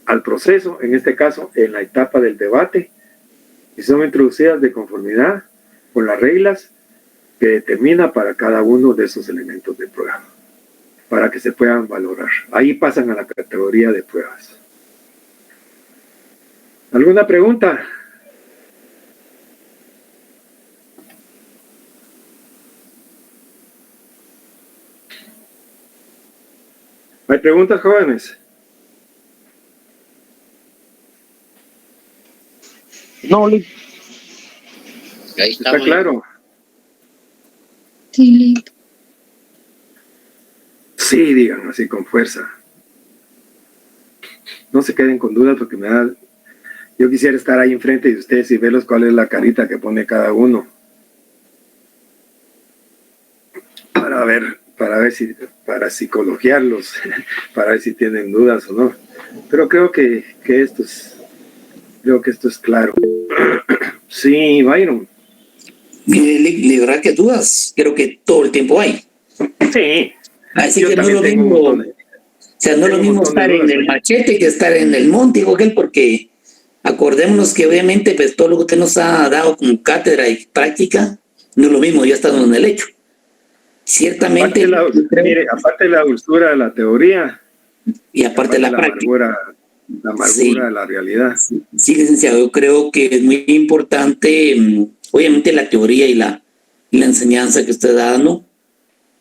al proceso, en este caso, en la etapa del debate, y son introducidas de conformidad con las reglas que determina para cada uno de esos elementos de prueba, para que se puedan valorar. Ahí pasan a la categoría de pruebas. ¿Alguna pregunta? ¿Hay preguntas, jóvenes? No, Lick. Ahí ¿Está claro? Sí, Lick. Sí, digan así con fuerza. No se queden con dudas porque me da... Yo quisiera estar ahí enfrente de ustedes y verlos cuál es la carita que pone cada uno. Para psicologiarlos, para ver si tienen dudas o no. Pero creo que esto es claro. Sí, Byron. La verdad que dudas, creo que todo el tiempo hay. Sí. Así que no es lo mismo, o sea, no es lo mismo estar en el machete que estar en el monte, digo aquel, porque acordémonos que obviamente pues todo lo que usted nos ha dado como cátedra y práctica, no es lo mismo, ya estamos en el hecho. Ciertamente. Aparte de la dulzura de la teoría. Y aparte de la práctica. La amargura de la realidad. Sí, licenciado, yo creo que es muy importante, obviamente, la teoría y la enseñanza que usted da, ¿no?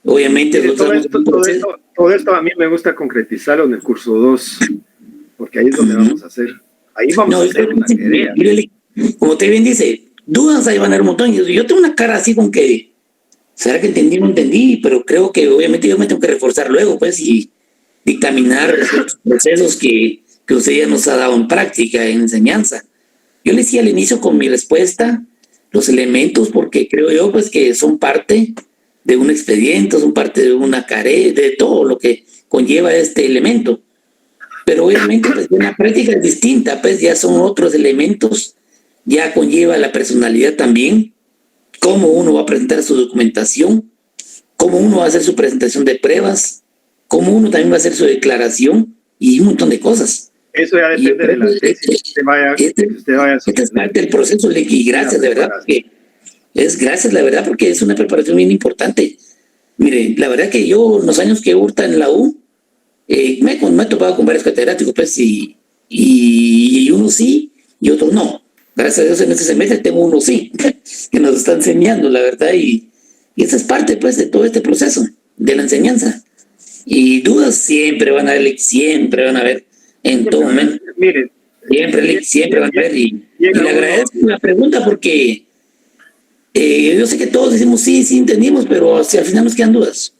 Obviamente. Sí, todo esto a mí me gusta concretizarlo en el curso 2, porque ahí es donde vamos a hacer. Ahí vamos a hacer una tarea. Como usted bien dice, dudas ahí van a haber un montón. Yo tengo una cara así con que, ¿será que entendí o no entendí? Pero creo que obviamente yo me tengo que reforzar luego, pues, y dictaminar los procesos que usted ya nos ha dado en práctica, en enseñanza. Yo le decía al inicio con mi respuesta los elementos, porque creo yo pues que son parte de un expediente, son parte de una carrera, de todo lo que conlleva este elemento. Pero obviamente pues una práctica es distinta, pues ya son otros elementos, ya conlleva la personalidad también, cómo uno va a presentar su documentación, cómo uno va a hacer su presentación de pruebas, cómo uno también va a hacer su declaración y un montón de cosas. Eso ya depende de la tesis que usted vaya a Esta es parte del proceso, y gracias, de verdad, porque gracias, la verdad, porque es una preparación bien importante. Mire, la verdad que yo, en los años que hurta en la U, me he topado con varios catedráticos, pues, y uno sí, y otro no. Gracias a Dios en este semestre tengo uno sí, que nos está enseñando, la verdad, y esa es parte, pues, de todo este proceso, de la enseñanza. Y dudas siempre van a haber, en todo momento. Mire, siempre van a haber, y le agradezco la pregunta porque yo sé que todos decimos sí entendimos, pero si al final nos quedan dudas.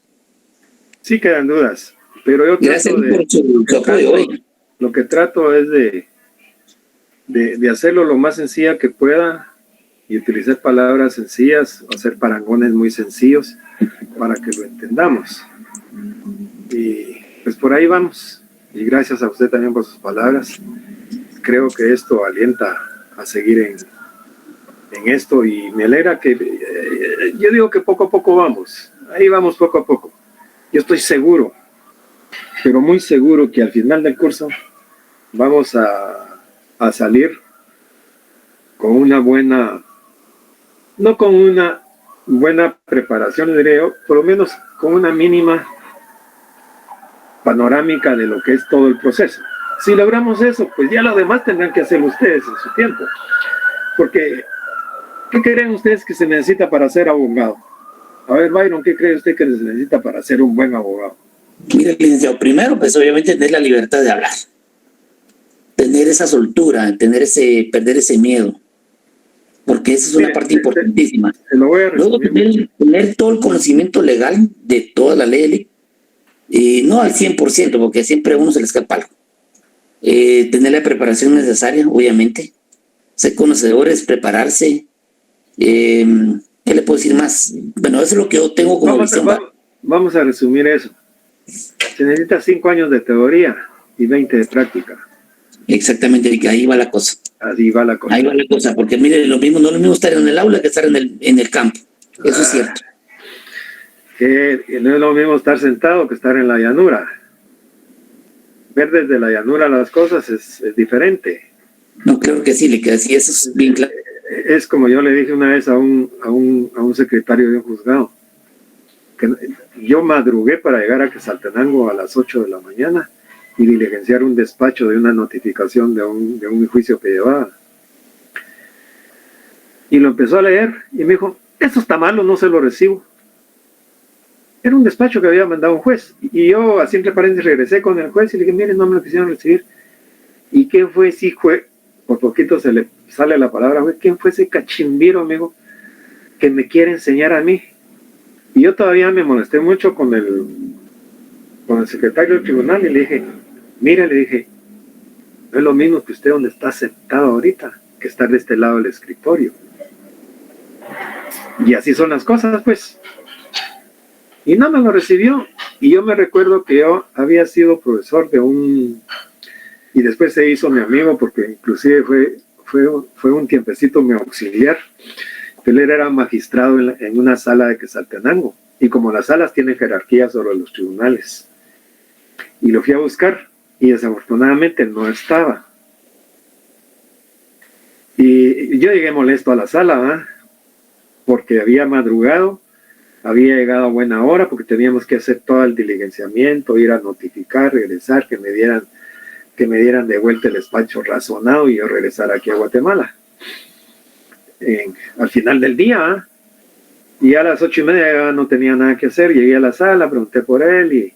Sí quedan dudas, pero yo gracias por su apoyo hoy. Lo que trato es de hacerlo lo más sencilla que pueda y utilizar palabras sencillas, hacer parangones muy sencillos para que lo entendamos. Y pues por ahí vamos. Y gracias a usted también por sus palabras. Creo que esto alienta a seguir en esto y me alegra que yo digo que poco a poco vamos. Ahí vamos poco a poco. Yo estoy seguro, pero muy seguro que al final del curso vamos a salir con una buena, no con una buena preparación, diré yo, por lo menos con una mínima panorámica de lo que es todo el proceso. Si logramos eso, pues ya lo demás tendrán que hacerlo ustedes en su tiempo. Porque, ¿qué creen ustedes que se necesita para ser abogado? A ver, Byron, ¿qué cree usted que se necesita para ser un buen abogado? Mire, licenciado, primero, pues obviamente tener la libertad de hablar. Tener esa soltura, perder ese miedo. Porque esa es una parte importantísima. Luego tener todo el conocimiento legal de toda la ley, no al 100%, porque siempre a uno se le escapa algo. Tener la preparación necesaria, obviamente. Ser conocedores, prepararse. ¿Qué le puedo decir más? Bueno, eso es lo que yo tengo como visión. Vamos a resumir eso. Se necesita 5 años de teoría y 20 de práctica. Exactamente, ahí va la cosa. Así va la cosa. Ahí va la cosa, porque mire, no es lo mismo estar en el aula que estar en el campo. Eso es cierto. Que no es lo mismo estar sentado que estar en la llanura. Ver desde la llanura las cosas es diferente. No, claro que sí, le queda así, eso es bien claro. Es como yo le dije una vez a un secretario de un juzgado, que yo madrugué para llegar a Quetzaltenango a las 8 de la mañana y diligenciar un despacho de una notificación de un juicio que llevaba. Y lo empezó a leer y me dijo, eso está malo, no se lo recibo. Era un despacho que había mandado un juez. Y yo, a simple paréntesis, regresé con el juez y le dije, mire, no me lo quisieron recibir. ¿Y quién fue? Sí, fue, por poquito se le sale la palabra, güey, ¿quién fue ese cachimbiro, amigo, que me quiere enseñar a mí? Y yo todavía me molesté mucho con el secretario del tribunal y le dije, mire, le dije, no es lo mismo que usted donde está sentado ahorita, que estar de este lado del escritorio. Y así son las cosas, pues. Y no me lo recibió. Y yo me recuerdo que yo había sido profesor de y después se hizo mi amigo, porque inclusive fue un tiempecito mi auxiliar. Él era magistrado en una sala de Quetzaltenango. Y como las salas tienen jerarquía sobre los tribunales. Y lo fui a buscar. Y desafortunadamente no estaba. Y yo llegué molesto a la sala, ¿eh? Porque había madrugado, había llegado a buena hora, porque teníamos que hacer todo el diligenciamiento, ir a notificar, regresar, que me dieran de vuelta el despacho razonado y yo regresar aquí a Guatemala. Al final del día, y a las 8:30 ya no tenía nada que hacer, llegué a la sala, pregunté por él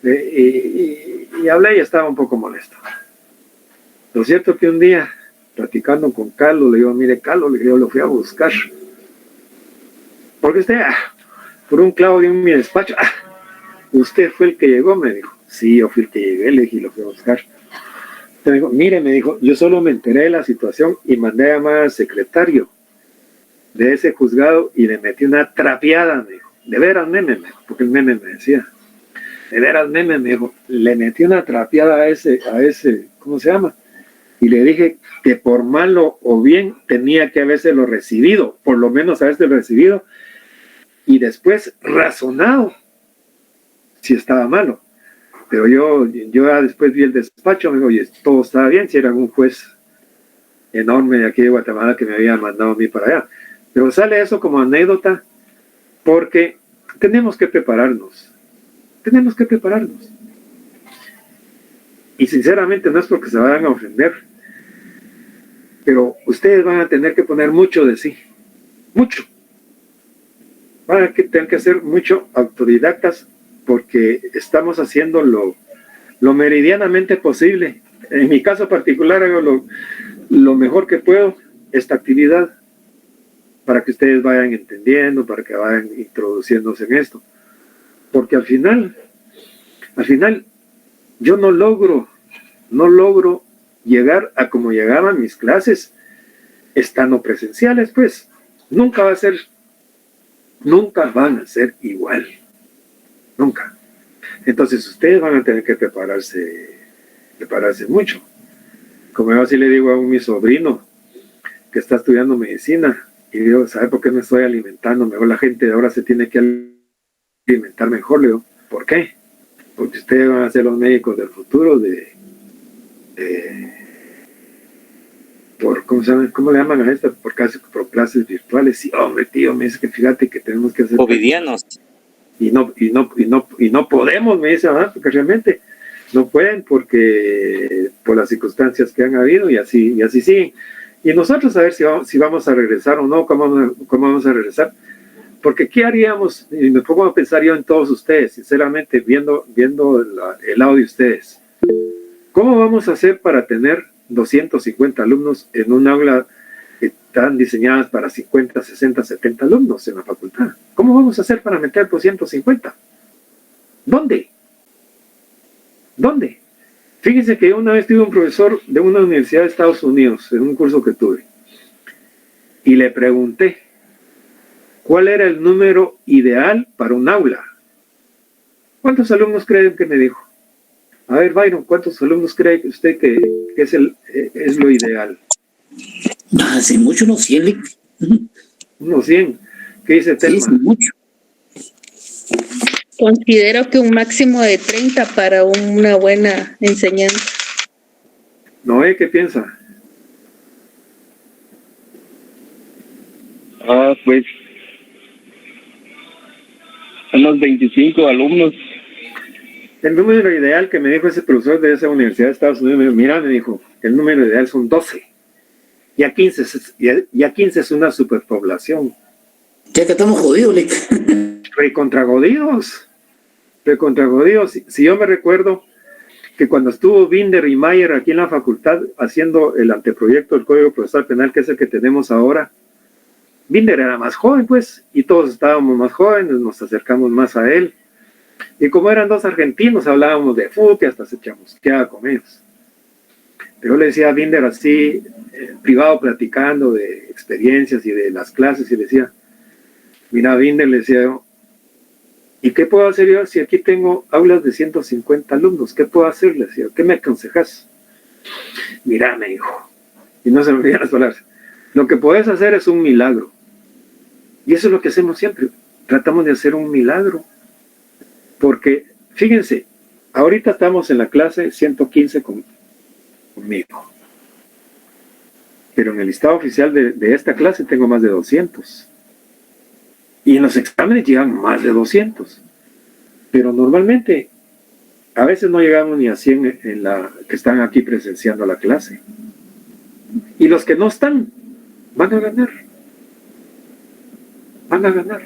y hablé y estaba un poco molesto. Lo cierto que un día, platicando con Carlos, le digo, mire Carlos, le digo, yo lo fui a buscar. Porque usted, por un clavo de mi despacho, usted fue el que llegó, me dijo. Sí, yo fui el que llegué, le dije, lo fui a buscar. Me dijo, mire, me dijo, yo solo me enteré de la situación y mandé a llamar al secretario de ese juzgado y le metí una trapeada, me dijo. De veras, meme, me dijo, porque el meme me decía. De veras, meme, me dijo, le metí una trapeada a ese, ¿cómo se llama? Y le dije que por malo o bien tenía que habérselo recibido, por lo menos habérselo recibido, y después razonado si estaba malo. Pero yo después vi el despacho, me dijo, oye, todo estaba bien, si era un juez enorme de aquí de Guatemala que me había mandado a mí para allá. Pero sale eso como anécdota porque tenemos que prepararnos. Tenemos que prepararnos. Y sinceramente no es porque se vayan a ofender, pero ustedes van a tener que poner mucho de sí. Mucho. Van a tener que ser mucho autodidactas porque estamos haciendo lo meridianamente posible. En mi caso particular hago lo mejor que puedo esta actividad para que ustedes vayan entendiendo, para que vayan introduciéndose en esto. Porque al final yo no logro llegar a como llegaban mis clases estando presenciales, pues nunca van a ser igual. Nunca. Entonces ustedes van a tener que prepararse mucho. Como yo así le digo a mi sobrino que está estudiando medicina, y digo, ¿sabe por qué me estoy alimentando? Mejor la gente de ahora se tiene que alimentar mejor. Le digo, ¿por qué? Porque ustedes van a ser los médicos del futuro ¿cómo le llaman a esto? Por clases virtuales. Sí, hombre, tío, me dice que fíjate que tenemos que hacer Covidianos. Y no podemos, me dice, porque realmente no pueden por las circunstancias que han habido y así siguen. Y nosotros a ver si vamos a regresar o no, cómo vamos a regresar. Porque ¿qué haríamos? Y me pongo a pensar yo en todos ustedes, sinceramente, viendo el audio de ustedes. ¿Cómo vamos a hacer para tener 250 alumnos en un aula que están diseñadas para 50, 60, 70 alumnos en la facultad? ¿Cómo vamos a hacer para meter 250? ¿Dónde? Fíjense que yo una vez tuve un profesor de una universidad de Estados Unidos, en un curso que tuve, y le pregunté cuál era el número ideal para un aula. ¿Cuántos alumnos creen que me dijo? A ver, Byron, ¿cuántos alumnos cree usted que es lo ideal? Hace mucho, unos 100, Lick. Unos 100. ¿Qué dice Telma? Sí, mucho. Considero que un máximo de 30 para una buena enseñanza. Noé, ¿qué piensa? Pues unos 25 alumnos. El número ideal que me dijo ese profesor de esa universidad de Estados Unidos, mira, me dijo, el número ideal son 12. Ya 15 es una superpoblación. Ya que estamos jodidos, Lick. Recontragodidos. Si yo me recuerdo que cuando estuvo Binder y Mayer aquí en la facultad haciendo el anteproyecto del Código Procesal Penal, que es el que tenemos ahora, Binder era más joven, pues, y todos estábamos más jóvenes, nos acercamos más a él. Y como eran dos argentinos, hablábamos de fútbol, hasta se chamusqueaba con ellos. Pero yo le decía a Binder así, privado, platicando de experiencias y de las clases, y le decía, mira, Binder, le decía yo, ¿y qué puedo hacer yo si aquí tengo aulas de 150 alumnos? ¿Qué puedo hacer? Le decía, ¿qué me aconsejas? Mira, me dijo, y no se me olvidan las palabras, lo que puedes hacer es un milagro. Y eso es lo que hacemos siempre, tratamos de hacer un milagro. Porque, fíjense, ahorita estamos en la clase 115 conmigo. Pero en el listado oficial de esta clase tengo más de 200. Y en los exámenes llegan más de 200. Pero normalmente, a veces no llegamos ni a 100 que están aquí presenciando la clase. Y los que no están, van a ganar. Van a ganar.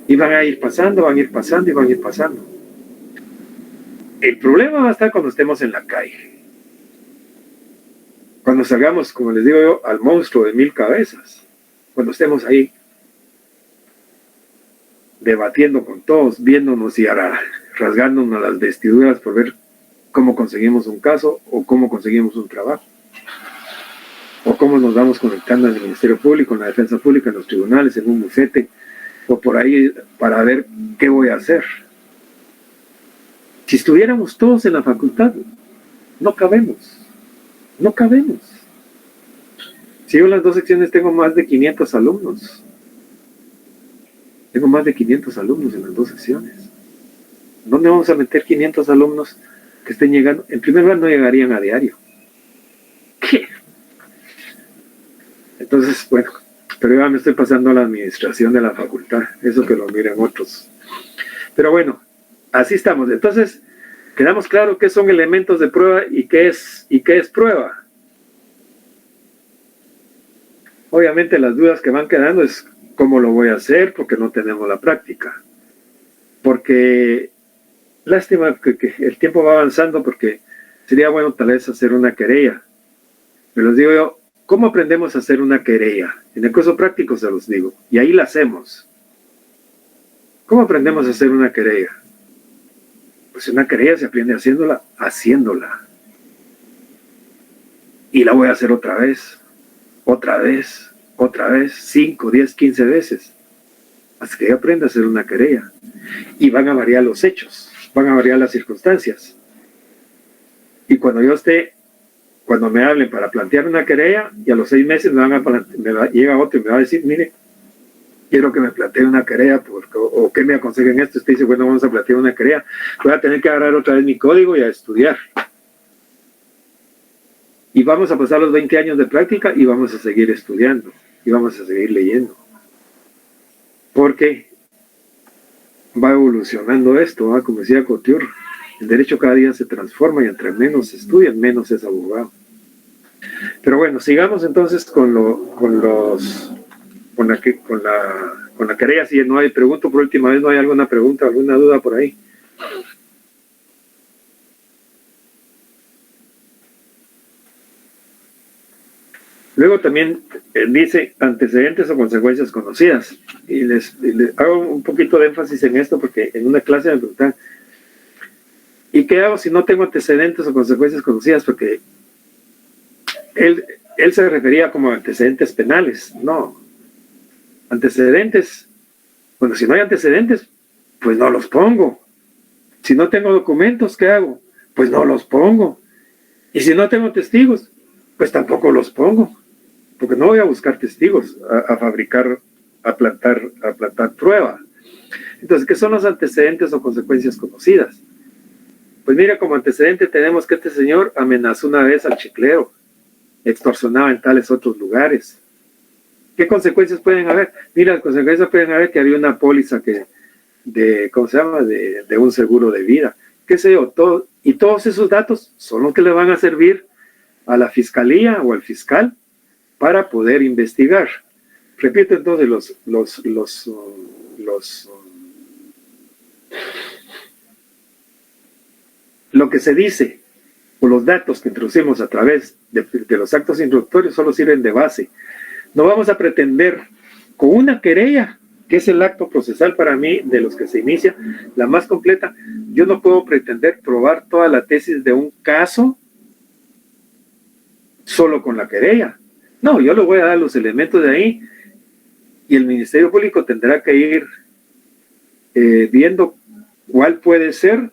Y van a ir pasando, van a ir pasando y van a ir pasando. El problema va a estar cuando estemos en la calle. Cuando salgamos, como les digo yo, al monstruo de 1000 cabezas. Cuando estemos ahí, debatiendo con todos, viéndonos y rasgándonos las vestiduras por ver cómo conseguimos un caso o cómo conseguimos un trabajo. O cómo nos vamos conectando en el Ministerio Público, en la Defensa Pública, en los tribunales, en un bufete, o por ahí para ver qué voy a hacer. Si estuviéramos todos en la facultad, no cabemos. No cabemos. Si yo en las dos secciones tengo más de 500 alumnos. Tengo más de 500 alumnos en las dos secciones. ¿Dónde vamos a meter 500 alumnos que estén llegando? En primer lugar, no llegarían a diario. ¿Qué? Entonces, bueno, pero ya me estoy pasando a la administración de la facultad, eso que lo miren otros. Pero bueno, así estamos. Entonces, quedamos claro qué son elementos de prueba y qué es prueba. Obviamente las dudas que van quedando es cómo lo voy a hacer, porque no tenemos la práctica. Porque, lástima que el tiempo va avanzando, porque sería bueno tal vez hacer una querella. Me los digo yo, ¿cómo aprendemos a hacer una querella? En el curso práctico se los digo, y ahí la hacemos. ¿Cómo aprendemos a hacer una querella? Pues una querella se aprende haciéndola. Y la voy a hacer otra vez, 5, 10, 15 veces. Hasta que yo aprenda a hacer una querella. Y van a variar los hechos, van a variar las circunstancias. Y cuando me hablen para plantear una querella, y a los 6 meses llega otro y me va a decir, mire, quiero que me plantee una querella, o que me aconsejen esto. Usted dice, bueno, vamos a plantear una querella. Voy a tener que agarrar otra vez mi código y a estudiar. Y vamos a pasar los 20 años de práctica y vamos a seguir estudiando. Y vamos a seguir leyendo. Porque va evolucionando esto, ¿va? Como decía Couture, el derecho cada día se transforma y entre menos se estudian, menos es abogado. Pero bueno, sigamos entonces con la querella. Si no hay, pregunto por última vez, ¿no hay alguna pregunta, alguna duda por ahí? Luego también dice antecedentes o consecuencias conocidas. Y les hago un poquito de énfasis en esto porque en una clase me preguntan, ¿y qué hago si no tengo antecedentes o consecuencias conocidas? Porque él se refería como antecedentes penales. No. Antecedentes, bueno, si no hay antecedentes, pues no los pongo. Si no tengo documentos, ¿qué hago? Pues no los pongo. Y si no tengo testigos, pues tampoco los pongo, porque no voy a buscar testigos a fabricar, a plantar prueba. Entonces, ¿qué son los antecedentes o consecuencias conocidas? Pues mira, como antecedente tenemos que este señor amenazó una vez al chiclero, extorsionaba en tales otros lugares. ¿Qué consecuencias pueden haber? Mira, las consecuencias pueden haber que había una póliza ¿cómo se llama? De un seguro de vida. ¿Qué sé yo? Y todos esos datos son los que le van a servir a la fiscalía o al fiscal para poder investigar. Repito entonces lo que se dice o los datos que introducimos a través de los actos introductorios solo sirven de base. No vamos a pretender con una querella, que es el acto procesal para mí de los que se inicia, la más completa. Yo no puedo pretender probar toda la tesis de un caso solo con la querella. No, yo le voy a dar los elementos de ahí y el Ministerio Público tendrá que ir viendo cuál puede ser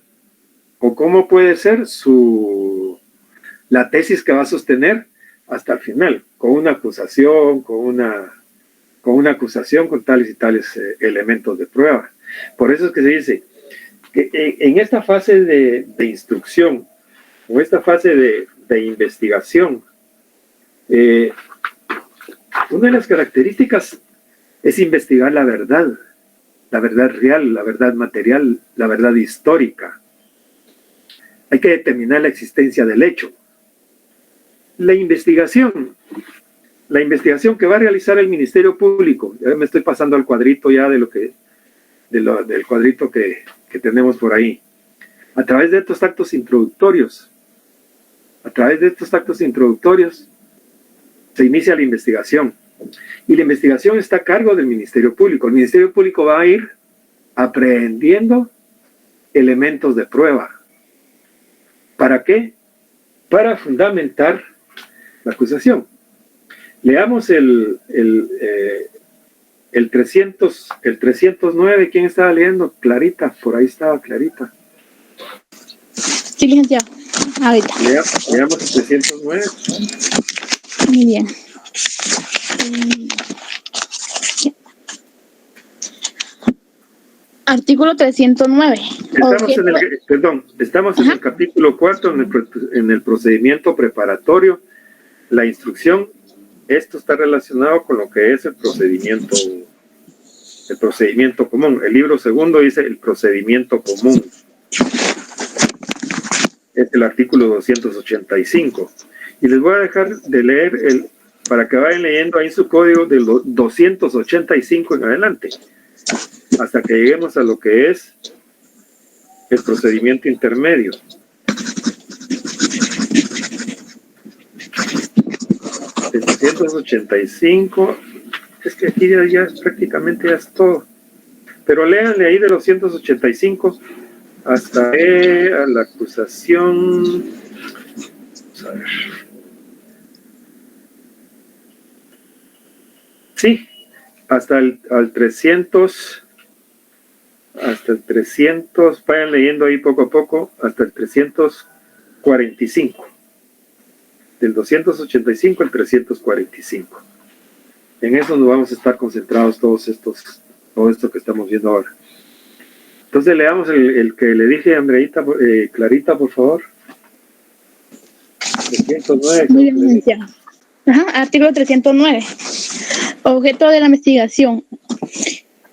o cómo puede ser la tesis que va a sostener hasta el final, con una acusación, con tales y tales elementos de prueba. Por eso es que se dice que en esta fase de instrucción o esta fase de investigación, una de las características es investigar la verdad real, la verdad material, la verdad histórica. Hay que determinar la existencia del hecho. La investigación que va a realizar el Ministerio Público, ya me estoy pasando al cuadrito ya del cuadrito que tenemos por ahí, a través de estos actos introductorios, se inicia la investigación. Y la investigación está a cargo del Ministerio Público. El Ministerio Público va a ir aprehendiendo elementos de prueba. ¿Para qué? Para fundamentar la acusación. Leamos el 309. ¿Quién estaba leyendo? Clarita, por ahí estaba Clarita. Sí, licenciado. Ahorita. Leamos el 309. Muy bien. Artículo 309. Estamos en el capítulo 4, en el procedimiento preparatorio, la instrucción. Esto está relacionado con lo que es el procedimiento común. El libro segundo dice el procedimiento común. Es el artículo 285. Y les voy a dejar de leer para que vayan leyendo ahí su código del 285 en adelante, hasta que lleguemos a lo que es el procedimiento intermedio. El 285, es que aquí ya prácticamente ya es todo, pero léanle ahí de los 285 hasta a la acusación. Vamos a ver. Sí, hasta el 300, vayan leyendo ahí poco a poco, hasta el 345. Del 285 al 345. En eso nos vamos a estar concentrados todo esto que estamos viendo ahora. Entonces leamos el que le dije a Andreita, Clarita, por favor. 309. Muy bien, licenciado. Artículo 309. Objeto de la investigación.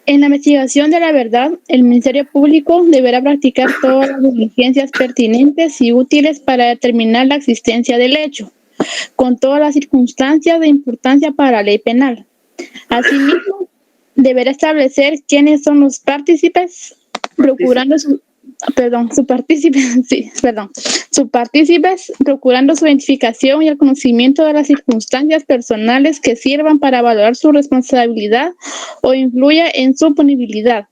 En la investigación de la verdad, el Ministerio Público deberá practicar todas las diligencias pertinentes y útiles para determinar la existencia del hecho, con todas las circunstancias de importancia para la ley penal. Asimismo, deberá establecer quiénes son los partícipes, procurando sus partícipes, procurando su identificación y el conocimiento de las circunstancias personales que sirvan para valorar su responsabilidad o influya en su punibilidad.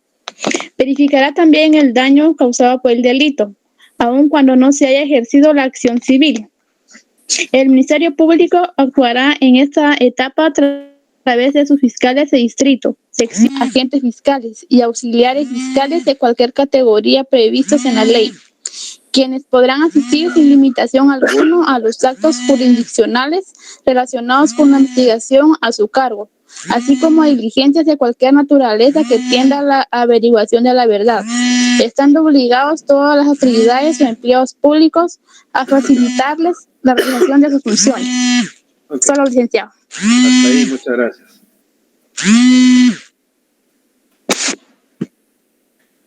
Verificará también el daño causado por el delito, aun cuando no se haya ejercido la acción civil. El Ministerio Público actuará en esta etapa a través de sus fiscales de distrito, agentes fiscales y auxiliares fiscales de cualquier categoría previstos en la ley, quienes podrán asistir sin limitación alguna a los actos jurisdiccionales relacionados con la investigación a su cargo, así como a diligencias de cualquier naturaleza que tienda a la averiguación de la verdad, estando obligados todas las autoridades o empleados públicos a facilitarles la realización de sus funciones. Ok. Solo, licenciado. Hasta ahí, muchas gracias.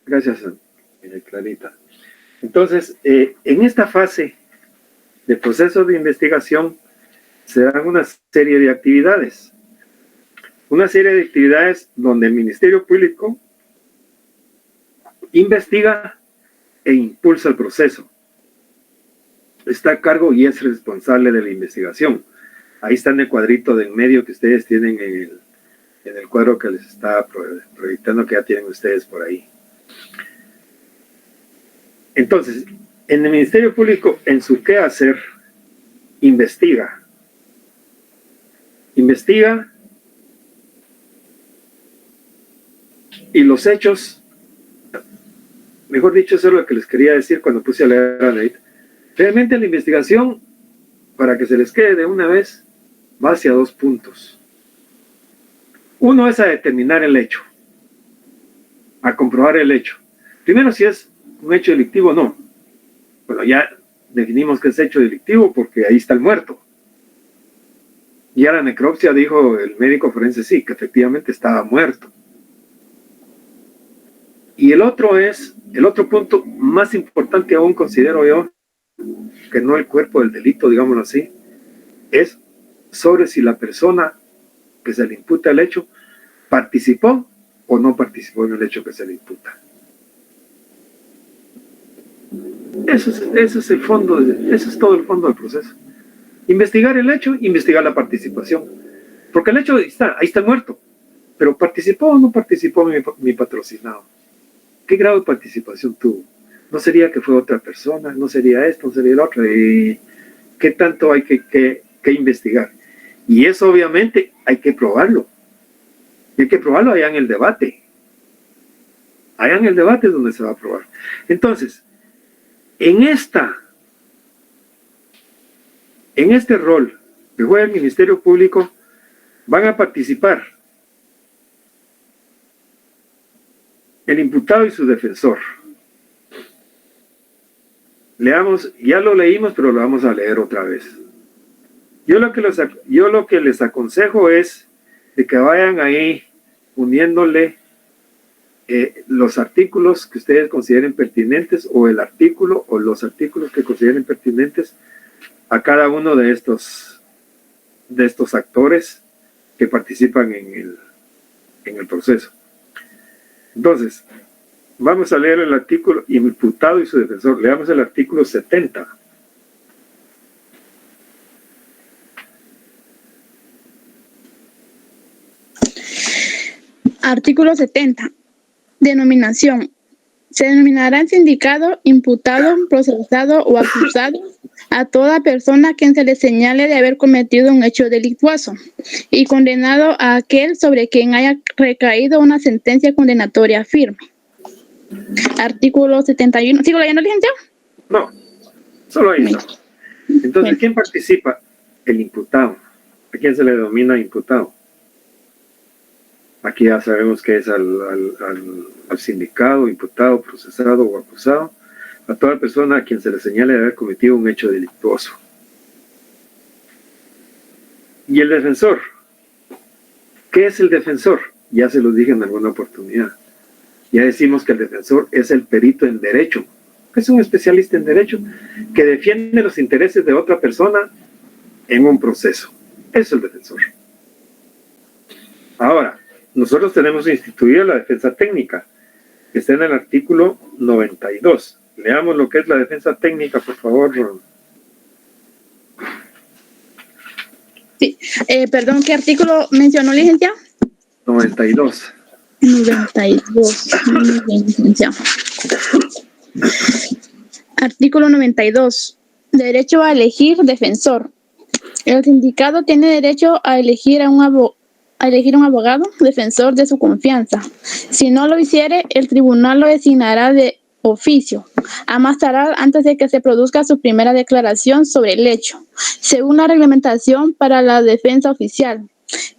Gracias, Clarita. Entonces, en esta fase de proceso de investigación se dan una serie de actividades. Una serie de actividades donde el Ministerio Público investiga e impulsa el proceso. Está a cargo y es responsable de la investigación. Ahí está en el cuadrito de en medio que ustedes tienen en el cuadro que les está proyectando, que ya tienen ustedes por ahí. Entonces, en el Ministerio Público, en su quehacer, investiga. Investiga y los hechos, mejor dicho, eso es lo que les quería decir cuando puse a leer a Nate. Realmente la investigación, para que se les quede de una vez, va hacia dos puntos. Uno es a determinar el hecho, a comprobar el hecho. Primero, si es un hecho delictivo o no. Bueno, ya definimos que es hecho delictivo porque ahí está el muerto. Y a la necropsia dijo el médico forense, sí, que efectivamente estaba muerto. Y el otro punto más importante aún, considero yo, que no el cuerpo del delito, digámoslo así, es sobre si la persona que se le imputa el hecho participó o no participó en el hecho que se le imputa. Eso es el fondo, eso es todo el fondo del proceso. Investigar el hecho, investigar la participación. Porque el hecho ahí está muerto. Pero ¿participó o no participó mi patrocinado? ¿Qué grado de participación tuvo? ¿No sería que fue otra persona? ¿No sería esto? ¿No sería el otro? ¿Y qué tanto hay que investigar? Y eso obviamente hay que probarlo. Y hay que probarlo allá en el debate. Allá en el debate es donde se va a probar. Entonces, en este rol que juega el Ministerio Público, van a participar el imputado y su defensor. Leamos, ya lo leímos, pero lo vamos a leer otra vez. Yo lo que les aconsejo es de que vayan ahí uniéndole los artículos que ustedes consideren pertinentes, o el artículo o los artículos que consideren pertinentes a cada uno de estos actores que participan en el proceso. Entonces, vamos a leer el artículo imputado y su defensor. Leamos el artículo 70. Artículo 70. Denominación. Se denominará en sindicado, imputado, procesado o acusado a toda persona a quien se le señale de haber cometido un hecho delictuoso y condenado a aquel sobre quien haya recaído una sentencia condenatoria firme. Artículo 71. ¿Sigo leyendo, licenciado? No, solo ahí está. Entonces, ¿quién participa? El imputado. ¿A quién se le denomina imputado? Aquí ya sabemos que es al sindicado, imputado, procesado o acusado, a toda persona a quien se le señale de haber cometido un hecho delictuoso. ¿Y el defensor? ¿Qué es el defensor? Ya se los dije en alguna oportunidad. Ya decimos que el defensor es el perito en derecho, es un especialista en derecho que defiende los intereses de otra persona en un proceso. Eso es el defensor. Ahora, nosotros tenemos instituida la defensa técnica, que está en el artículo 92. Leamos lo que es la defensa técnica, por favor. Sí, perdón, ¿qué artículo mencionó, licenciado? 92. 92. Muy bien, licenciado. Artículo 92. Derecho a elegir defensor. El sindicado tiene derecho a elegir un abogado defensor de su confianza. Si no lo hiciere, el tribunal lo designará oficio, a más tardar antes de que se produzca su primera declaración sobre el hecho, según la reglamentación para la defensa oficial.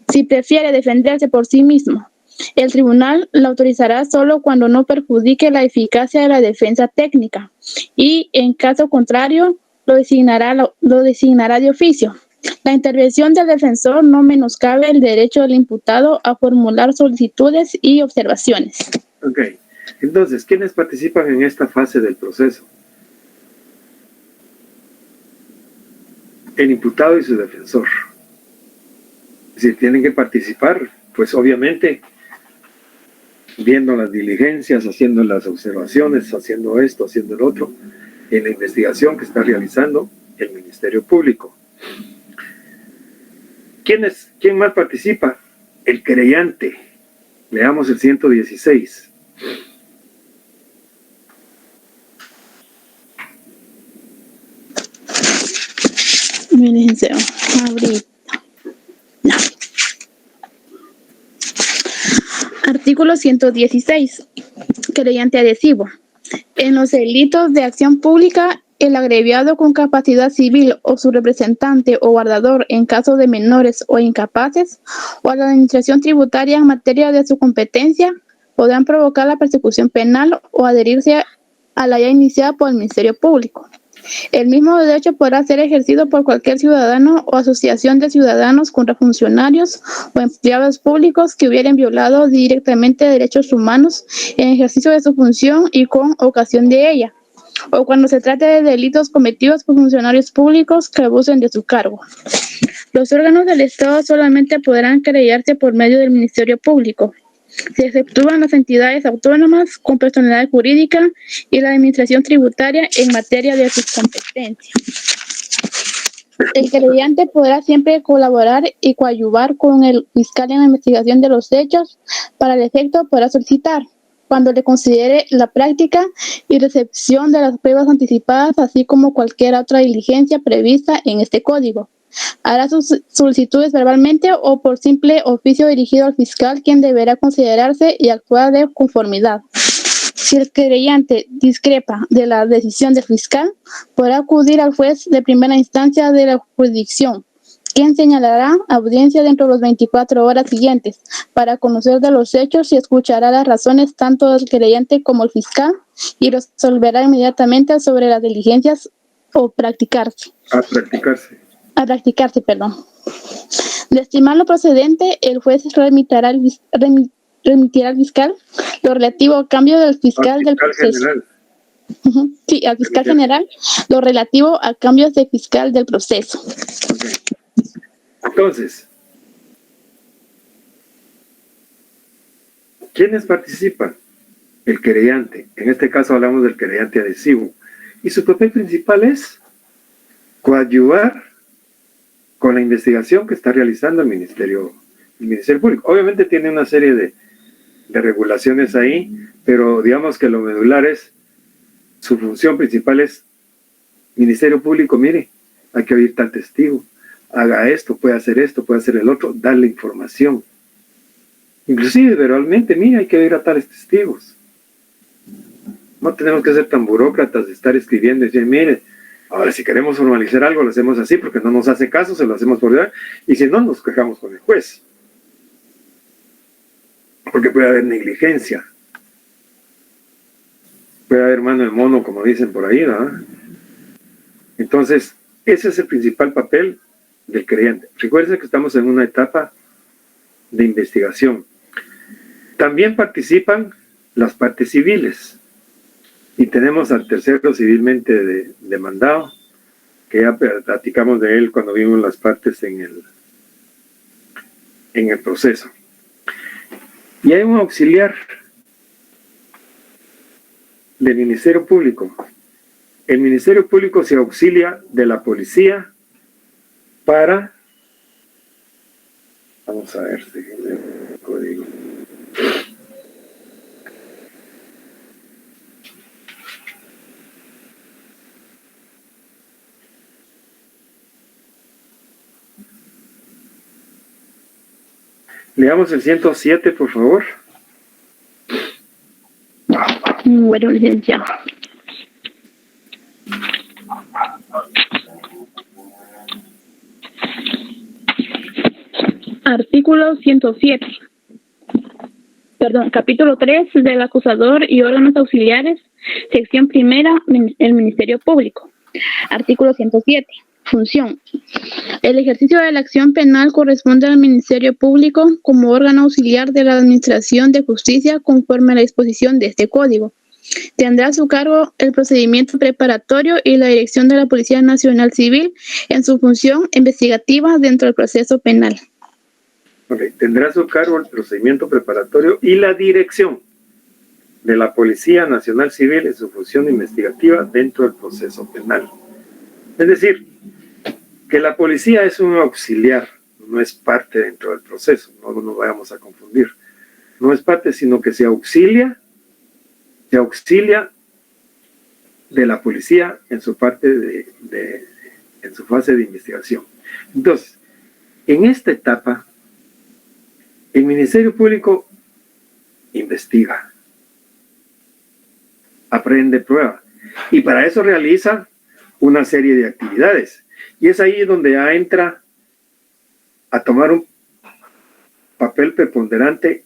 Si prefiere defenderse por sí mismo, el tribunal la autorizará solo cuando no perjudique la eficacia de la defensa técnica y, en caso contrario, lo designará de oficio. La intervención del defensor no menoscabe el derecho del imputado a formular solicitudes y observaciones. Ok, entonces, ¿quiénes participan en esta fase del proceso? El imputado y su defensor. Si tienen que participar, pues obviamente viendo las diligencias, haciendo las observaciones, haciendo esto, haciendo el otro, en la investigación que está realizando el Ministerio Público. ¿Quién más participa? El querellante. Leamos el 116. Miren, ahorita. No. Artículo 116. Querellante adhesivo. En los delitos de acción pública, el agraviado con capacidad civil o su representante o guardador en caso de menores o incapaces o a la administración tributaria en materia de su competencia podrán provocar la persecución penal o adherirse a la ya iniciada por el Ministerio Público. El mismo derecho podrá ser ejercido por cualquier ciudadano o asociación de ciudadanos contra funcionarios o empleados públicos que hubieran violado directamente derechos humanos en ejercicio de su función y con ocasión de ella, o cuando se trate de delitos cometidos por funcionarios públicos que abusen de su cargo. Los órganos del Estado solamente podrán querellarse por medio del Ministerio Público. Se exceptúan las entidades autónomas con personalidad jurídica y la administración tributaria en materia de sus competencias. El querellante podrá siempre colaborar y coadyuvar con el fiscal en la investigación de los hechos. Para el efecto, podrá solicitar, cuando le considere la práctica y recepción de las pruebas anticipadas, así como cualquier otra diligencia prevista en este código. Hará sus solicitudes verbalmente o por simple oficio dirigido al fiscal, quien deberá considerarse y actuar de conformidad. Si el querellante discrepa de la decisión del fiscal, podrá acudir al juez de primera instancia de la jurisdicción, quien señalará audiencia dentro de las 24 horas siguientes para conocer de los hechos y escuchará las razones tanto del querellante como el fiscal y resolverá inmediatamente sobre las diligencias o practicarse. A practicarse, perdón. De estimar lo procedente, el juez remitirá al fiscal lo relativo al cambio del fiscal del proceso. Sí, al fiscal general, lo relativo a cambios de fiscal del proceso. Okay. Entonces, ¿quiénes participan? El querellante. En este caso hablamos del querellante adhesivo. Y su papel principal es coadyuvar con la investigación que está realizando el Ministerio Público. Obviamente tiene una serie de regulaciones ahí, pero digamos que lo medular es, su función principal es, Ministerio Público, mire, hay que oír tal testigo, haga esto, puede hacer el otro, darle información. Inclusive verbalmente, mire, hay que oír a tales testigos. No tenemos que ser tan burócratas de estar escribiendo y decir, mire, ahora si queremos formalizar algo lo hacemos así porque no nos hace caso, se lo hacemos por dar, y si no, nos quejamos con el juez. Porque puede haber negligencia. Puede haber mano de mono, como dicen por ahí, ¿verdad? Entonces, ese es el principal papel del querellante. Recuerden que estamos en una etapa de investigación. También participan las partes civiles. Y tenemos al tercero civilmente demandado, que ya platicamos de él cuando vimos las partes en el proceso. Y hay un auxiliar del Ministerio Público. El Ministerio Público se auxilia de la policía para... Vamos a ver, déjenme ver el código. Leamos el 107, por favor. Bueno, licenciado. Artículo 107. Perdón, capítulo 3 del acusador y órganos auxiliares, sección primera, el Ministerio Público. Artículo 107. Función. El ejercicio de la acción penal corresponde al Ministerio Público como órgano auxiliar de la Administración de Justicia conforme a la disposición de este Código. Tendrá a su cargo el procedimiento preparatorio y la dirección de la Policía Nacional Civil en su función investigativa dentro del proceso penal. Okay. Tendrá a su cargo el procedimiento preparatorio y la dirección de la Policía Nacional Civil en su función investigativa dentro del proceso penal. Es decir, que la policía es un auxiliar, no es parte dentro del proceso, no nos vayamos a confundir. No es parte, sino que se auxilia de la policía en su parte en su fase de investigación. Entonces, en esta etapa, el Ministerio Público investiga, aprende prueba, y para eso realiza una serie de actividades. Y es ahí donde ya entra a tomar un papel preponderante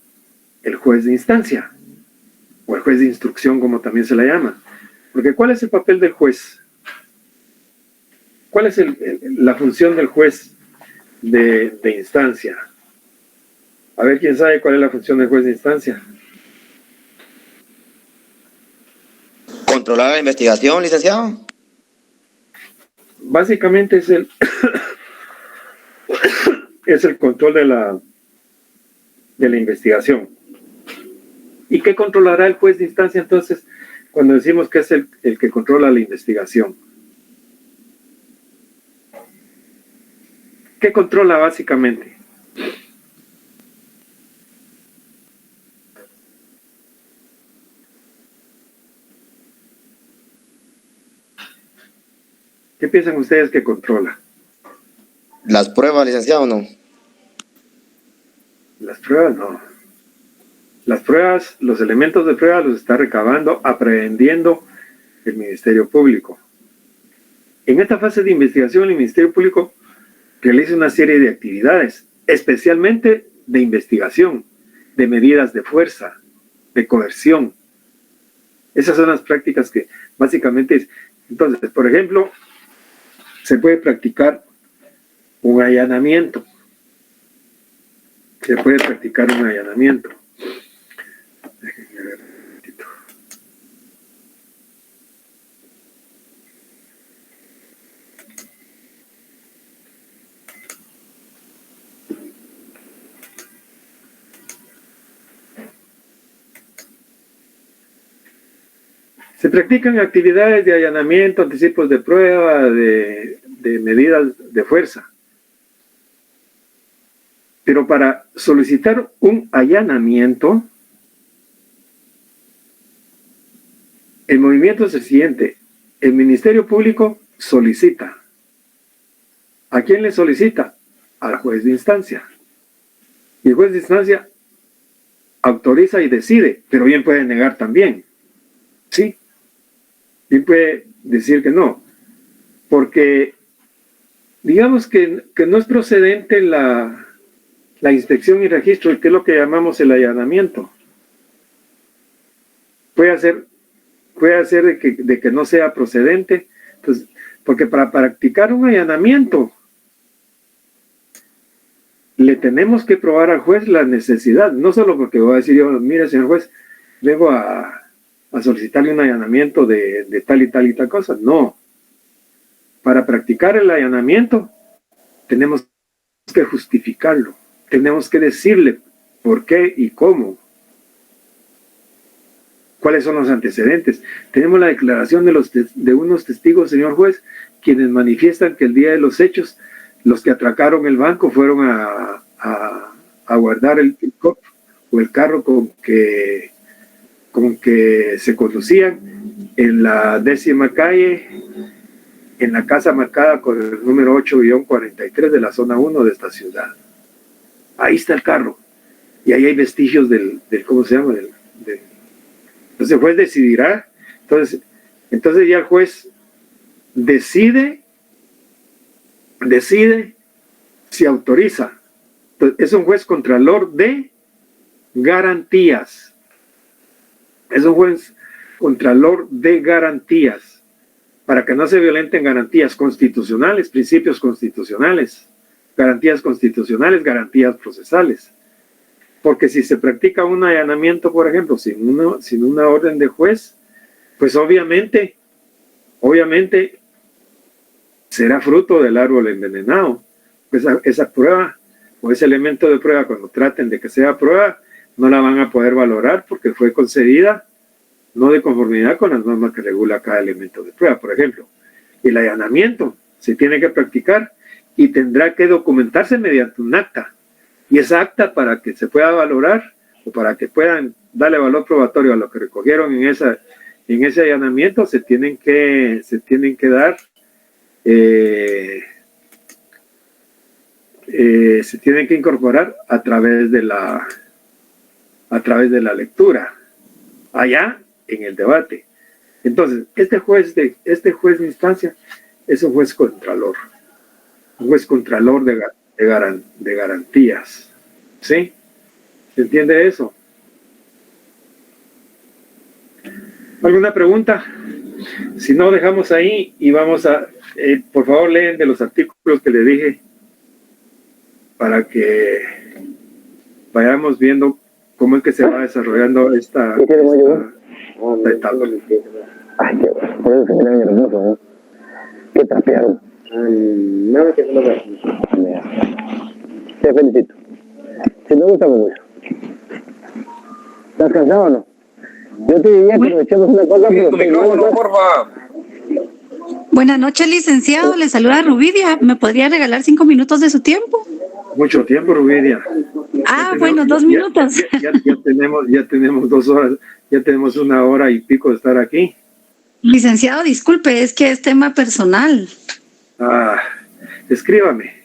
el juez de instancia, o el juez de instrucción, como también se la llama. Porque ¿cuál es el papel del juez? ¿Cuál es la función del juez de instancia? A ver, ¿quién sabe cuál es la función del juez de instancia? ¿Controlar la investigación, licenciado? Básicamente es el control de la investigación. ¿Y qué controlará el juez de instancia entonces cuando decimos que es el que controla la investigación? ¿Qué controla básicamente? ¿Qué piensan ustedes que controla? ¿Las pruebas, licenciado, o no? Las pruebas no. Las pruebas, los elementos de prueba los está recabando, aprehendiendo el Ministerio Público. En esta fase de investigación, el Ministerio Público realiza una serie de actividades, especialmente de investigación, de medidas de fuerza, de coerción. Esas son las prácticas que básicamente es. Entonces, por ejemplo, se puede practicar un allanamiento. Se puede practicar un allanamiento. Déjenme ver un momentito. Se practican actividades de allanamiento, anticipos de prueba, de medidas de fuerza. Pero para solicitar un allanamiento, el movimiento es el siguiente. El Ministerio Público solicita. ¿A quién le solicita? Al juez de instancia. Y el juez de instancia autoriza y decide, pero bien puede negar también. ¿Sí? Bien puede decir que no. Porque digamos que no es procedente la inspección y registro, que es lo que llamamos el allanamiento. Puede hacer de que no sea procedente. Entonces, porque para practicar un allanamiento le tenemos que probar al juez la necesidad, no solo porque voy a decir yo, mire señor juez, vengo a solicitarle un allanamiento de tal y tal y tal cosa. No. Para practicar el allanamiento tenemos que justificarlo, tenemos que decirle por qué y cómo. ¿Cuáles son los antecedentes? Tenemos la declaración de unos testigos, señor juez, quienes manifiestan que el día de los hechos, los que atracaron el banco fueron a guardar el pick-up o el carro con que se conducían en la 10ª calle, en la casa marcada con el número 8-43 de la zona 1 de esta ciudad. Ahí está el carro. Y ahí hay vestigios del ¿cómo se llama? Entonces el juez decidirá. Entonces ya el juez decide si autoriza. Entonces, es un juez contralor de garantías. Es un juez contralor de garantías, para que no se violenten garantías constitucionales, principios constitucionales, garantías procesales. Porque si se practica un allanamiento, por ejemplo, sin una orden de juez, pues obviamente será fruto del árbol envenenado. Esa prueba o ese elemento de prueba, cuando traten de que sea prueba, no la van a poder valorar porque fue concedida no de conformidad con las normas que regula cada elemento de prueba. Por ejemplo, el allanamiento se tiene que practicar y tendrá que documentarse mediante un acta. Y esa acta, para que se pueda valorar o para que puedan darle valor probatorio a lo que recogieron en ese allanamiento, se tienen que dar, se tienen que incorporar a través de la lectura, allá en el debate. Entonces, este juez de instancia es un juez contralor de garantías. ¿Sí? ¿Se entiende eso? ¿Alguna pregunta? Si no, dejamos ahí y vamos a, por favor, leen de los artículos que le dije para que vayamos viendo cómo es que se va desarrollando esta etapa. Ay, qué bueno. Por eso se mira bien hermoso, ¿no? Qué trapeado. Nada que no lo vea. Te felicito. Si me gusta mucho. ¿Estás cansado o no? Yo te diría que nos echemos una cosa, pero Buenas noches, licenciado. Le saluda Rubidia. ¿Me podría regalar 5 minutos de su tiempo? Mucho tiempo, Rubidia. Bueno, 2 minutos. Ya tenemos 2 horas, ya tenemos 1 hora y pico de estar aquí. Licenciado, disculpe, es que es tema personal. Escríbame.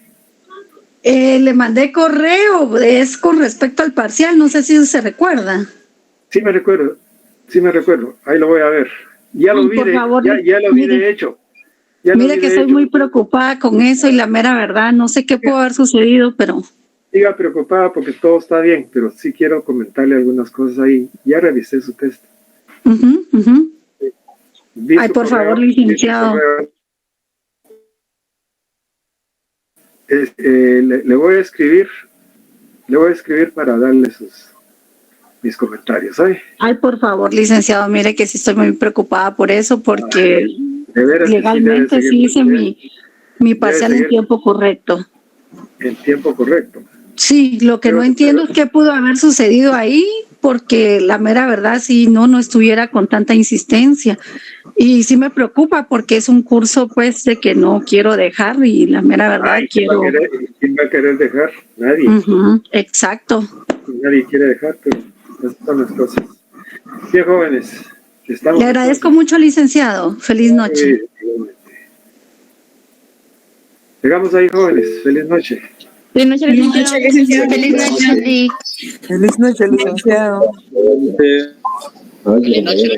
Le mandé correo, es con respecto al parcial, no sé si se recuerda. Sí me recuerdo, ahí lo voy a ver. Ya lo vi, ya lo vi de hecho. Mire que estoy muy preocupada con eso y la mera verdad, no sé qué pudo haber sucedido, pero... Siga preocupada porque todo está bien, pero sí quiero comentarle algunas cosas ahí. Ya revisé su texto. Ay, por favor, licenciado. Le voy a escribir para darle mis comentarios, ¿sabes? Ay, por favor, licenciado, mire que sí estoy muy preocupada por eso, porque legalmente sí hice mi parcial en tiempo correcto. En tiempo correcto. Sí, lo que no entiendo es qué pudo haber sucedido ahí, porque la mera verdad, si no estuviera con tanta insistencia. Y sí me preocupa porque es un curso, pues, de que no quiero dejar y la mera verdad quiero... ¿Quién va a querer dejar? Nadie. Exacto. Nadie quiere dejar, pero estas son las cosas. Bien, jóvenes. Le agradezco mucho, licenciado. Feliz noche. Llegamos ahí, jóvenes. Feliz noche. Feliz noche, licenciado. Feliz noche, Lick. Feliz noche, licenciado. Feliz noche.